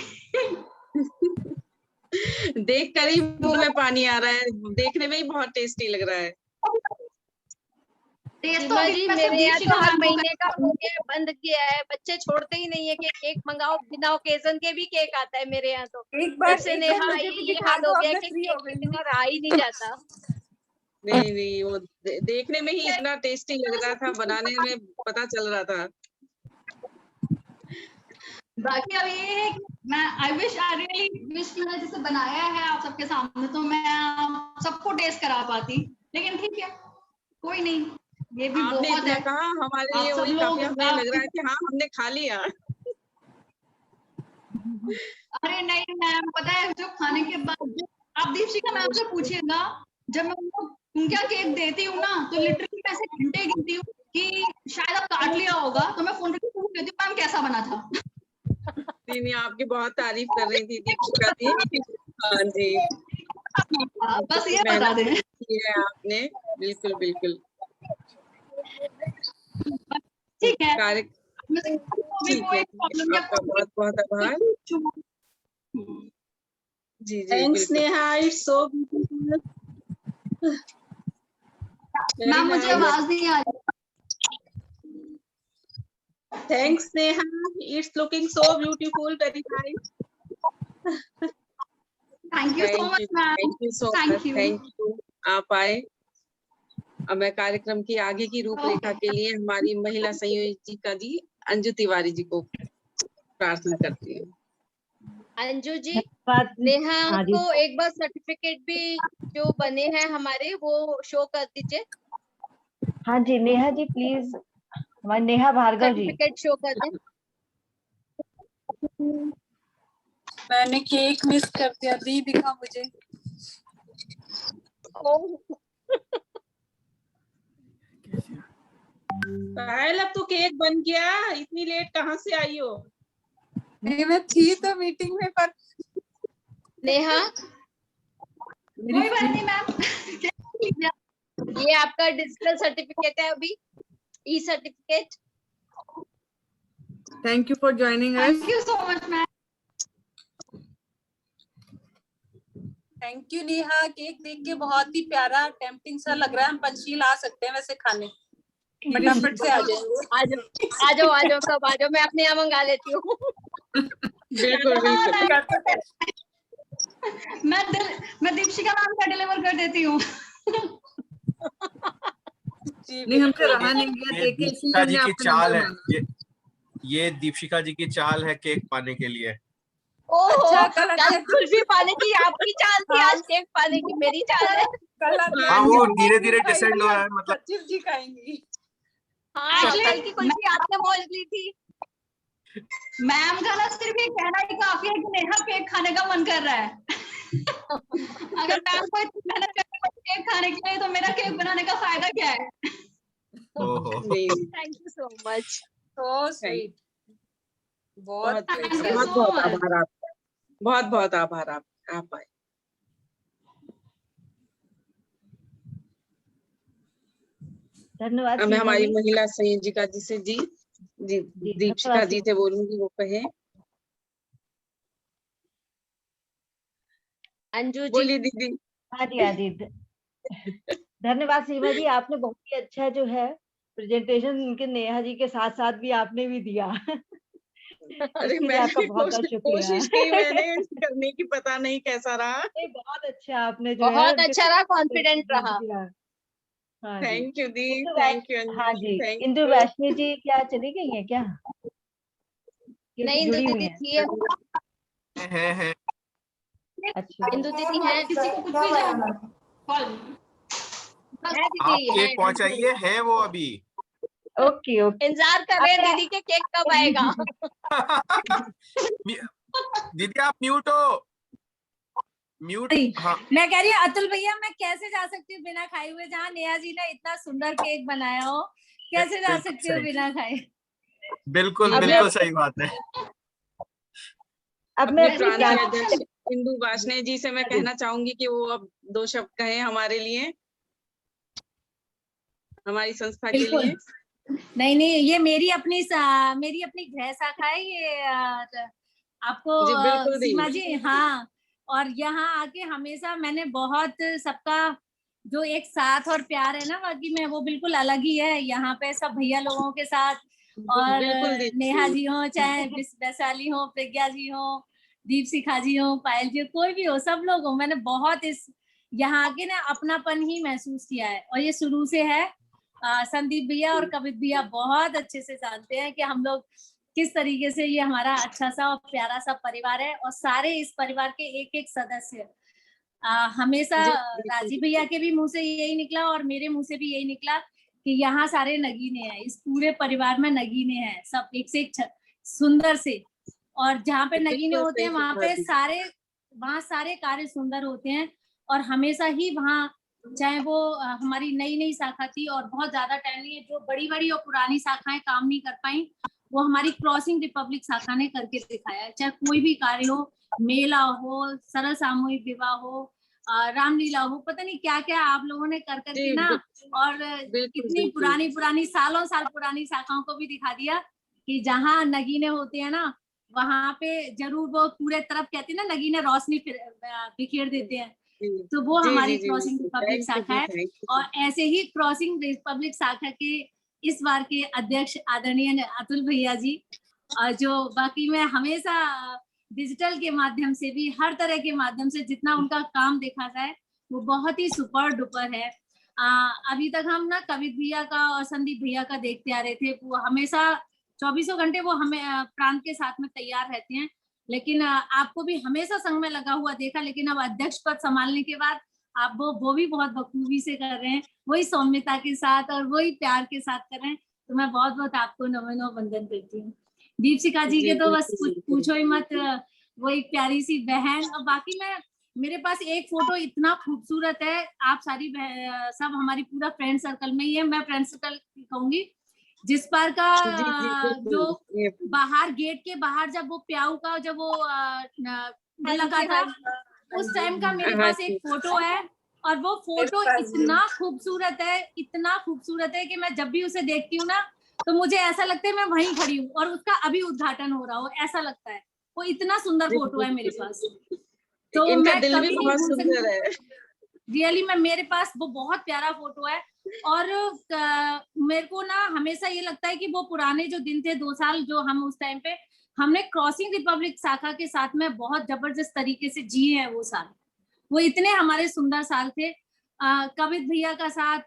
Speaker 2: देख कर ही मुंह में पानी आ रहा है, देखने में ही बहुत टेस्टी लग रहा है।
Speaker 12: सीमा जी, मेरे यहाँ तो हर महीने का हो गया, बंद किया है, बच्चे छोड़ते ही नहीं है कि केक मंगाओ, बिना ओकेजन के भी केक आता है मेरे यहाँ। तो
Speaker 6: एक बार
Speaker 12: से नेहा ये हाल हो गया कि केक के बिना रहा ही नहीं जाता।
Speaker 2: नहीं, वो देखने में ही इतना टेस्टी लग रहा था, बनाने में पता चल रहा था।
Speaker 9: बाकी अब ये है कि मैं आई रियली विश कि मैंने जिसे बनाया है आप सबके सामने, तो मैं सबको टेस्ट करा पाती, लेकिन ठीक है, कोई नहीं, ये भी बहुत है।
Speaker 2: कहा हमारे लिए वही काफी, हमें लग रहा है कि हाँ हमने खा लिया।
Speaker 9: अरे नहीं मैम, पता है जो खाने के बाद आप दीपशिखा मैम से पूछिएगा, जब मैं उनको उनका केक देती हूँ ना, तो लिटरली मैं ऐसे घंटे गिनती हूँ कि शायद आप काट लिया होगा, तो मैं फोन करके पूछ लेती हूँ मैम कैसा बना था।
Speaker 2: नहीं, आपकी बहुत तारीफ कर रही थी दीपिका जी। हाँ जी,
Speaker 9: बस ये बता दें
Speaker 2: आपने, बिल्कुल बिल्कुल
Speaker 9: ठीक है।
Speaker 2: ठीक है, आपका बहुत बहुत आभार। जी जी
Speaker 12: thanks Neha, it's so beautiful.
Speaker 9: Ma'am मुझे आवाज नहीं आ रही।
Speaker 12: Thanks Neha, it's looking so beautiful, very nice.
Speaker 9: Thank you so much ma'am.
Speaker 2: Thank you so much, thank you. आप आए। अब मैं कार्यक्रम की आगे की रूपरेखा के लिए हमारी महिला संयोजिका जी अंजू तिवारी जी को प्रार्थना करती हूँ।
Speaker 12: अंजू जी, नेहा को एक बार सर्टिफिकेट भी जो बने हैं हमारे वो शो कर दीजिए।
Speaker 1: हाँ जी नेहा जी प्लीज, हमारी नेहा भार्गव जी
Speaker 12: सर्टिफिकेट शो कर दें।
Speaker 13: मैंने केक मिस कर दिया, दी दिखा मुझे।
Speaker 2: पायल अब तो केक बन गया, इतनी लेट कहाँ से आई हो?
Speaker 13: नहीं मैं थी तो मीटिंग में, पर
Speaker 12: नेहा
Speaker 9: कोई बात नहीं मैम।
Speaker 12: ये आपका डिजिटल सर्टिफिकेट है अभी, e certificate.
Speaker 5: Thank you for joining us.
Speaker 9: Thank you so much ma'am.
Speaker 13: Thank you Neha. Cake देख के बहुत ही प्यारा टेम्पटिंग सा लग रहा है। हम पंचशील आ सकते हैं वैसे खाने, फटाफट से आ जाएंगे।
Speaker 12: आ जाओ सब आ जाओ, मैं अपने यहाँ मंगा लेती हूँ।
Speaker 2: बिल्कुल बिल्कुल।
Speaker 9: मैं दीपशिका मैम का डिलीवर कर देती हूँ।
Speaker 5: नहीं हमसे रहा नहीं गया
Speaker 4: ये
Speaker 5: देख के, इसलिए
Speaker 4: दीपिका जी
Speaker 5: हमने
Speaker 4: की
Speaker 5: आपका
Speaker 4: चाल
Speaker 5: नंबर
Speaker 4: है, ये दीपिका जी की चाल है केक पाने के लिए।
Speaker 12: ओहो,
Speaker 13: अच्छा,
Speaker 12: कल कुल्फी पाने की आपकी चाल थी, आज केक पाने की मेरी चाल है।
Speaker 4: हाँ वो धीरे धीरे डिसेंड हो रहा है, मतलब
Speaker 13: सचिव जी खाएंगी।
Speaker 12: हाँ, कल की कुल्फी आपने मौज ली थी।
Speaker 9: मैम का ना सिर्फ ये कहना ही काफी है कि नेहा केक खाने का मन कर रहा है। अगर मैम को इतनी मेहनत करनी पड़ी केक खाने के लिए, तो मेरा केक बनाने का फायदा क्या है?
Speaker 12: Thank you so much.
Speaker 13: So sweet. बहुत
Speaker 2: बहुत आभार आपका, बहुत बहुत आभार आप आए।
Speaker 1: धन्यवाद।
Speaker 2: अब मैं हमारी महिला संयोजिका जी से जी दीपशिका जी से बोलूंगी, वो कहे।
Speaker 12: अंजू जी
Speaker 2: बोलिए दीदी।
Speaker 1: हाँ जी धन्यवाद सीमा जी, आपने बहुत ही अच्छा जो है प्रेजेंटेशन उनके नेहा जी के साथ साथ भी आपने भी दिया।
Speaker 2: अरे
Speaker 1: इसके लिए आपका बहुत बहुत शुक्रिया।
Speaker 2: कोशिश की मैंने करने की, पता नहीं कैसा रहा।
Speaker 1: बहुत अच्छा आपने जो है
Speaker 12: बहुत अच्छा रहा, कॉन्फिडेंट रहा।
Speaker 1: हाँ
Speaker 2: thank you the,
Speaker 1: Indu
Speaker 2: thank you.
Speaker 1: हाँ जी, इंदु वैष्णवी जी क्या चली गई है क्या?
Speaker 12: नहीं, इंदु
Speaker 1: जुड़ी हुई
Speaker 12: दीदी
Speaker 1: है।
Speaker 12: थी।
Speaker 4: है
Speaker 12: अच्छा, इंदु दीदी है, किसी को कुछ भी
Speaker 4: आप केक पहुंचाइए, है वो अभी।
Speaker 1: ओके
Speaker 12: इंतजार कर रहे हैं दीदी के केक कब आएगा।
Speaker 4: दीदी आप म्यूट हो, म्यूट। हाँ
Speaker 3: मैं कह रही हूँ अतुल भैया, मैं कैसे जा सकती हूँ बिना खाए हुए, जहाँ नेहा जी ने इतना सुंदर केक बनाया हो, कैसे जा सकती हूँ बिना खाए?
Speaker 4: बिल्कुल बिल्कुल सही बात है।
Speaker 2: अब मैं प्रांतीय अध्यक्ष इंदु वासने जी से मैं कहना चाहूंगी कि वो अब 2 शब्द कहें हमारे लिए, हमारी संस्था के लिए।
Speaker 3: नहीं, ये मेरी अपनी गृह शाखा है ये, आपको सीमा जी। हाँ, और यहाँ आके हमेशा मैंने बहुत सबका जो एक साथ और प्यार है ना बाकी में, वो बिल्कुल अलग ही है यहाँ पे सब भैया लोगों के साथ। और नेहा जी हो, चाहे वैशाली हो, प्रज्ञा जी हो, दीपशिखा जी हो, पायल जी हो, कोई भी हो, सब लोग हो, मैंने बहुत इस यहाँ आके ना अपनापन ही महसूस किया है। और ये शुरू से है। संदीप भैया और कवित भैया बहुत अच्छे से जानते हैं कि हम लोग किस तरीके से, ये हमारा अच्छा सा और प्यारा सा परिवार है। और सारे इस परिवार के एक एक सदस्य हमेशा, राजीव भैया के भी मुंह से यही निकला और मेरे मुंह से भी यही निकला कि यहाँ सारे नगीने हैं, इस पूरे परिवार में नगीने हैं, सब एक से एक सुंदर से। और जहाँ पे नगीने होते हैं वहाँ पे सारे कार्य सुंदर होते हैं। और हमेशा ही वहाँ, चाहे वो हमारी नई शाखा थी और बहुत ज्यादा टाइम नहीं है, जो बड़ी बड़ी और पुरानी शाखाएं काम नहीं कर पाई, वो हमारी क्रॉसिंग रिपब्लिक शाखा ने करके दिखाया है। चाहे कोई भी कार्य हो, मेला हो, सरल सामूहिक विवाह हो, रामलीला हो, पता नहीं क्या क्या आप लोगों ने कर करके ना, और कितनी पुरानी सालों साल पुरानी शाखाओं को भी दिखा दिया कि जहाँ नगीने होते हैं ना, वहां पे जरूर वो पूरे तरफ, कहते हैं ना, नगीने रोशनी बिखेर देते हैं। तो वो हमारी क्रॉसिंग रिपब्लिक शाखा है। और ऐसे ही क्रॉसिंग रिपब्लिक शाखा के इस बार के अध्यक्ष आदरणीय अतुल भैया जी, जो बाकी में हमेशा डिजिटल के माध्यम से भी, हर तरह के माध्यम से जितना उनका काम देखा जाए वो बहुत ही सुपर डुपर है। अभी तक हम ना कवित भैया का और संदीप भैया का देखते आ रहे थे, वो हमेशा 24 घंटे वो हमें प्रांत के साथ में तैयार रहते हैं। लेकिन आपको भी हमेशा संग में लगा हुआ देखा, लेकिन अब अध्यक्ष पद संभालने के बाद आप वो भी बहुत बखूबी से कर रहे हैं, वही सौम्यता के साथ और वही प्यार के साथ कर रहे हैं। तो मैं बहुत बहुत आपको नमन और वंदन करती हूँ। दीपशिका जी के तो बस कुछ पूछो ही मत, वो एक प्यारी सी बहन। और बाकी मैं, मेरे पास एक फोटो इतना खूबसूरत है, आप सारी सब हमारी पूरा फ्रेंड सर्कल में ही है, मैं फ्रेंड सर्कल कहूंगी, जिस पर का जो बाहर गेट के बाहर जब वो प्याऊ का जब वो लगा था, उस टाइम का मेरे पास एक फोटो है। और वो फोटो इतना खूबसूरत है, इतना खूबसूरत है कि मैं जब भी उसे देखती हूँ ना तो मुझे ऐसा लगता है मैं वहीं खड़ी हूँ और उसका अभी उद्घाटन हो रहा हो, ऐसा लगता है। वो इतना सुंदर फोटो है मेरे पास, तो
Speaker 2: इनका
Speaker 3: मैं
Speaker 2: दिल भी
Speaker 3: कभी
Speaker 2: बहुत सुंदर है।
Speaker 3: रियली में मेरे पास वो बहुत प्यारा फोटो है। और मेरे को ना हमेशा ये लगता है कि वो पुराने जो दिन थे 2 साल जो हम उस टाइम पे हमने क्रॉसिंग रिपब्लिक शाखा के साथ में बहुत जबरदस्त तरीके से जिए हैं वो साल। वो इतने हमारे सुंदर साल थे। कवित भैया का साथ,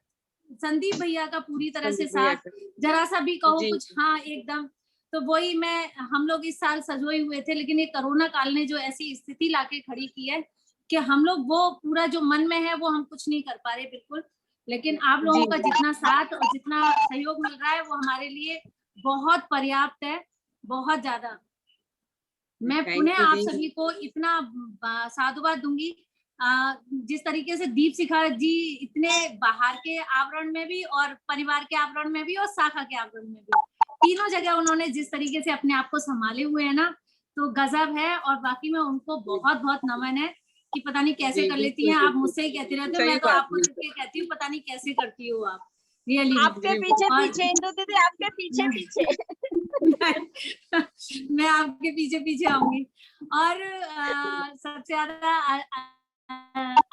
Speaker 3: संदीप भैया का पूरी तरह से साथ, जरा सा भी कहो कुछ, हाँ एकदम। तो वही मैं, हम लोग इस साल सजोए हुए थे, लेकिन ये कोरोना काल ने जो ऐसी स्थिति लाके खड़ी की है कि हम लोग वो पूरा जो मन में है वो हम कुछ नहीं कर पा रहे बिल्कुल। लेकिन आप लोगों का जितना साथ और जितना सहयोग मिल रहा है वो हमारे लिए बहुत पर्याप्त है, बहुत ज्यादा। मैं पुनः आप सभी को इतना साधुवाद दूंगी। जिस तरीके से दीप शिखा जी इतने बाहर के आवरण में भी और परिवार के आवरण में भी और शाखा के आवरण में भी, तीनों जगह उन्होंने जिस तरीके से अपने आप को संभाले हुए हैं ना, तो गजब है। और बाकी में उनको बहुत बहुत नमन है कि पता नहीं कैसे कर लेती हैं। आप मुझसे ही कहती रहते हो, मैं तो आपको देख के कहती हूँ पता नहीं कैसे करती हो आप, रियली।
Speaker 12: आपके पीछे पीछे इंदु दीदी, आपके पीछे पीछे
Speaker 3: मैं आपके पीछे पीछे आऊंगी। और सबसे ज्यादा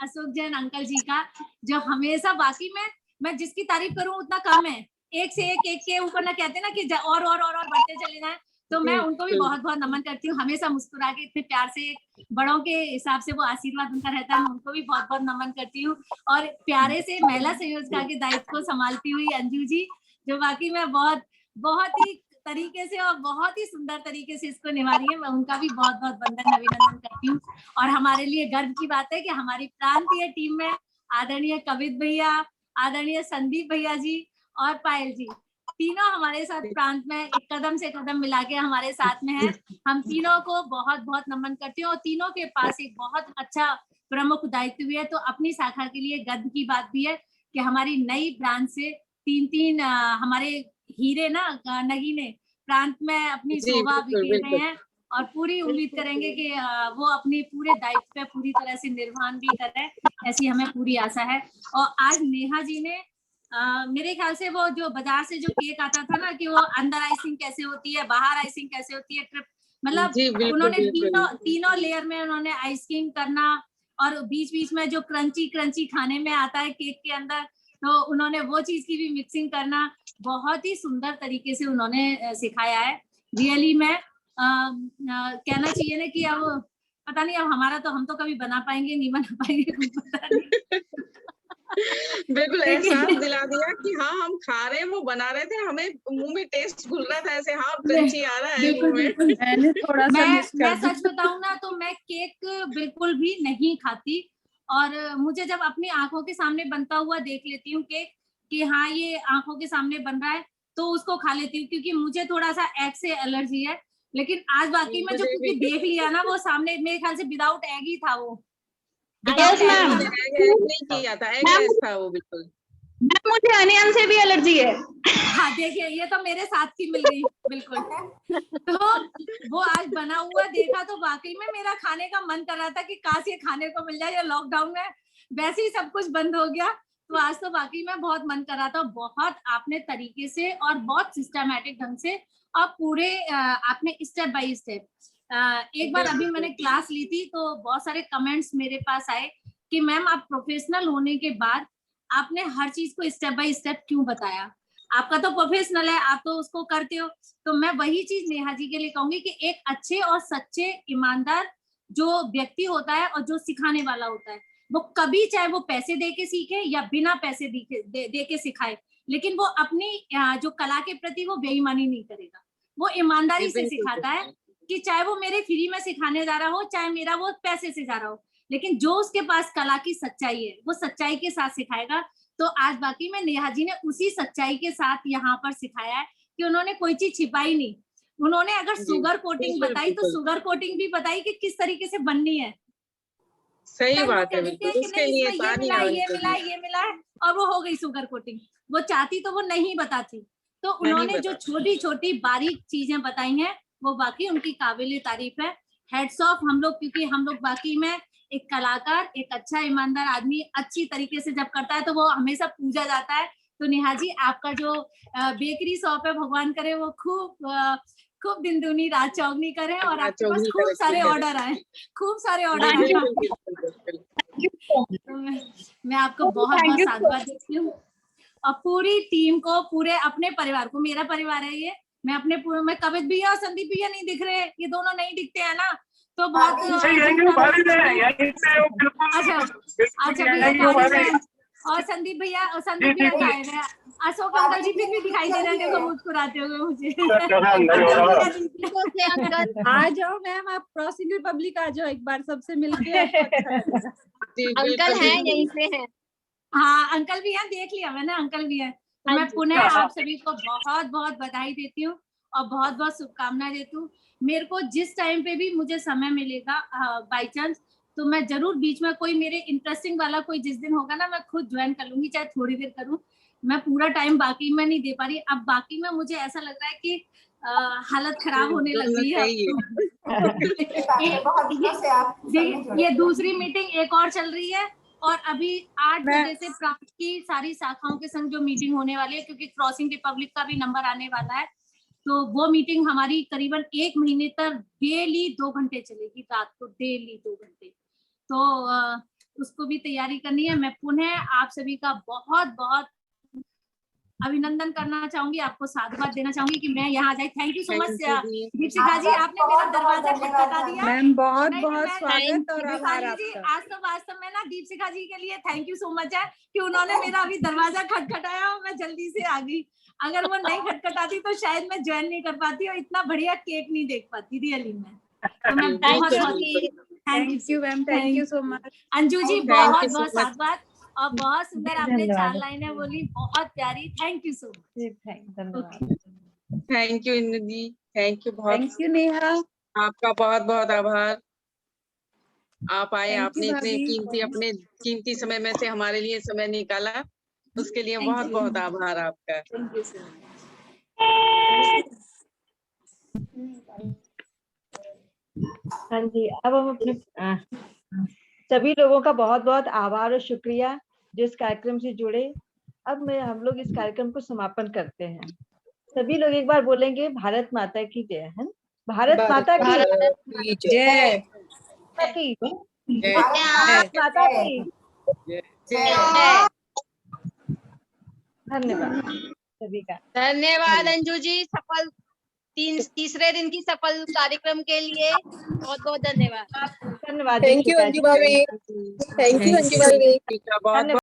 Speaker 3: अशोक जैन अंकल जी का, जो हमेशा, बाकी में मैं जिसकी तारीफ करूं उतना कम है, एक से एक के ऊपर ना कहते ना कि और बढ़ते चले जाए। तो मैं उनको भी बहुत बहुत नमन करती हूँ, हमेशा मुस्कुरा के इतने प्यार से बड़ों के हिसाब से वो आशीर्वाद उनका रहता है, मैं उनको भी बहुत बहुत नमन करती हूँ। और प्यारे से महिला संयोजका के दायित्व को संभालती हुई अंजू जी, जो बाकी में बहुत बहुत ही तरीके से और बहुत ही सुंदर तरीके से इसको निभा रही है, मैं उनका भी बहुत बहुत वंदन अभिनंदन करती हूँ। और हमारे लिए गर्व की बात है कि हमारी प्रांतीय टीम में आदरणीय कवित भैया, आदरणीय संदीप भैया जी और पायल जी, तीनों हमारे साथ प्रांत में एक कदम से कदम मिला के हमारे साथ में है। हम तीनों को बहुत बहुत नमन करती हूँ। और तीनों के पास एक बहुत अच्छा प्रमुख दायित्व भी है। तो अपनी शाखा के लिए गर्व की बात भी है कि हमारी नई ब्रांच से 3 हमारे हीरे ना नगीने प्रांत में अपनी शोभा बिखेर रहे हैं। और पूरी उम्मीद करेंगे कि वो अपने पूरे दायित्व पे पूरी तरह से निर्वहन भी करें, ऐसी हमें पूरी आशा है। और आज नेहा जी ने मेरे ख्याल से वो जो बाजार से जो केक आता था ना कि वो अंदर आइसिंग कैसे होती है, बाहर आइसिंग कैसे होती है, ट्रिप मतलब उन्होंने तीनों लेयर में उन्होंने आइसिंग करना, और बीच बीच में जो क्रंची क्रंची खाने में आता है केक के अंदर, तो उन्होंने वो चीज की भी मिक्सिंग करना बहुत ही सुंदर तरीके से उन्होंने सिखाया है। रियली में कहना चाहिए ना कि अब पता नहीं अब हमारा तो हम तो कभी बना पाएंगे नहीं बना पाएंगे पता नहीं।
Speaker 2: बिल्कुल एहसास दिला दिया कि हाँ हम खा रहे हैं, वो बना रहे थे, हमें मुंह में टेस्ट घुल रहा था ऐसे, हाँ क्रंची आ रहा है मुंह में।
Speaker 3: मैंने थोड़ा सा मैं सच बताऊं ना तो मैं केक बिल्कुल भी नहीं खाती, और मुझे जब अपनी आंखों के सामने बनता हुआ देख लेती हूँ केक कि हाँ ये आंखों के सामने बन रहा है तो उसको खा लेती हूँ, क्योंकि मुझे थोड़ा सा एग से एलर्जी है। लेकिन आज बाकी में जो क्योंकि देख लिया ना वो सामने, मेरे ख्याल से विदाउट एग ही था वो।
Speaker 2: नहीं किया था, एग था वो बिल्कुल।
Speaker 9: मुझे अनियन से भी एलर्जी है।
Speaker 3: हाँ देखिए ये तो मेरे साथ की मिल गई बिल्कुल। तो वो आज बना हुआ देखा तो वाकई में मेरा खाने का मन कर रहा था कि काश ये खाने को मिल जाए, या लॉकडाउन में वैसे ही सब कुछ बंद हो गया तो आज तो वाकई में बहुत मन कर रहा था। बहुत आपने तरीके से और बहुत सिस्टमैटिक ढंग से और पूरे आपने स्टेप बाय स्टेप, एक बार अभी मैंने क्लास ली थी तो बहुत सारे कमेंट्स मेरे पास आए कि मैम आप प्रोफेशनल होने के बाद आपने हर चीज को स्टेप बाय स्टेप क्यों बताया, आपका तो प्रोफेशनल है, आप तो उसको करते हो। तो मैं वही चीज नेहा जी के लिए कहूंगी कि एक अच्छे और सच्चे ईमानदार जो व्यक्ति होता है और जो सिखाने वाला होता है, वो कभी चाहे वो पैसे दे के सीखे या बिना पैसे दे के सिखाए, लेकिन वो अपनी जो कला के प्रति वो बेईमानी नहीं करेगा, वो ईमानदारी से सिखाता है कि चाहे वो मेरे फ्री में सिखाने जा रहा हो, चाहे मेरा वो पैसे से जा रहा हो, लेकिन जो उसके पास कला की सच्चाई है वो सच्चाई के साथ सिखाएगा। तो आज बाकी में नेहा जी ने उसी सच्चाई के साथ यहाँ पर सिखाया है कि उन्होंने कोई चीज छिपाई नहीं। उन्होंने अगर शुगर कोटिंग बताई तो शुगर कोटिंग भी बताई कि किस तरीके से बननी है।
Speaker 2: सही बात है, बिल्कुल उसके लिए
Speaker 3: ये मिला है और वो हो गई शुगर कोटिंग। वो चाहती तो वो नहीं बताती। तो उन्होंने जो छोटी छोटी बारीक चीजें बताई हैं वो बाकी उनकी काबिल तारीफ है। हेड्स ऑफ हम लोग, क्योंकि हम लोग बाकी में एक कलाकार, एक अच्छा ईमानदार आदमी अच्छी तरीके से जब करता है तो वो हमेशा पूजा जाता है। तो नेहा जी आपका जो बेकरी शॉप है, भगवान करे वो खूब दिन दूनी रात चौगनी करे और आपके पास खूब सारे ऑर्डर आए, खूब सारे ऑर्डर आए। मैं आपको बहुत बहुत साधुवाद देती हूँ और पूरी टीम को, पूरे अपने परिवार को, मेरा परिवार है ये, मैं अपने पूरे, मैं कवित भैया और संदीप भैया नहीं दिख रहे, ये दोनों नहीं दिखते हैं ना, तो बहुत अच्छा और संदीप भैया गायब है। अशोक अंकल जी फिर भी दिखाई दे रहे हैं, देखो मुस्कुराते हुए मुझे।
Speaker 13: आ जाओ मैम, आप क्रॉसिंग रिपब्लिक आ जाओ एक बार, सबसे मिलके
Speaker 12: अंकल हैं यहीं पे हैं।
Speaker 3: हाँ अंकल भी हैं, देख लिया मैंने, अंकल भी है। तो मैं पुनः आप सभी को बहुत बहुत बधाई देती हूँ और बहुत बहुत शुभकामनाएं देती हूँ। मेरे को जिस टाइम पे भी मुझे समय मिलेगा बाई चांस, तो मैं जरूर बीच में कोई मेरे इंटरेस्टिंग वाला कोई जिस दिन होगा ना, मैं खुद ज्वाइन कर लूंगी, चाहे थोड़ी देर करूँ। मैं पूरा टाइम बाकी में नहीं दे पा रही। अब बाकी में मुझे ऐसा लग रहा है कि हालत खराब होने लग गई है। ये दूसरी मीटिंग एक और चल रही है और अभी 8 बजे से प्राप्त की सारी शाखाओं के संग जो मीटिंग होने वाली है, क्योंकि क्रॉसिंग रिपब्लिक का भी नंबर आने वाला है, तो वो मीटिंग हमारी करीबन 1 महीने तक डेली 2 घंटे चलेगी, रात को डेली 2 घंटे। तो उसको भी तैयारी करनी है। मैं पुनः आप सभी का बहुत बहुत अभिनंदन करना चाहूंगी, आपको साधुवाद देना चाहूंगी कि मैं यहाँ जाए। Thank you so much Deepshikha ji, आपने मेरा दरवाजा खटखटा दिया।
Speaker 13: मैम बहुत बहुत स्वागत और आभार
Speaker 3: आपका। आज तो वास्तव में ना दीपशिखा जी के लिए थैंक यू सो मच है कि उन्होंने मेरा अभी दरवाजा खटखटाया और मैं जल्दी से आ गई। अगर वो नहीं खटखटाती तो शायद मैं ज्वाइन नहीं कर पाती और इतना बढ़िया केक नहीं देख पाती रियली में। तो मैं बहुत
Speaker 13: thank you ma'am, thank you so much.
Speaker 3: Anju ji बहुत बहुत साधुवाद और बहुत सुंदर आपने 4 लाइनें बोली, बहुत प्यारी। Thank you so much.
Speaker 2: Thank you Indu ji, thank you बहुत।
Speaker 13: थैंक यू नेहा,
Speaker 2: आपका बहुत बहुत आभार। आप आए, आपने इतने अपने कीमती समय में से हमारे लिए समय निकाला, उसके लिए बहुत बहुत आभार आपका।
Speaker 3: Thank you so much.
Speaker 1: हाँ जी, अब हम अपने सभी लोगों का बहुत बहुत आभार और शुक्रिया जो इस कार्यक्रम से जुड़े। अब हम लोग इस कार्यक्रम को समापन करते हैं। सभी लोग एक बार बोलेंगे भारत माता की जय। है भारत माता की
Speaker 13: जय।
Speaker 1: भारत माता की धन्यवाद सभी का।
Speaker 12: धन्यवाद अंजू जी, सफल तीसरे दिन की सफल कार्यक्रम के लिए बहुत बहुत धन्यवाद।
Speaker 1: धन्यवाद।
Speaker 6: थैंक यू अंजू भाभी, थैंक यू अंजू भाभी।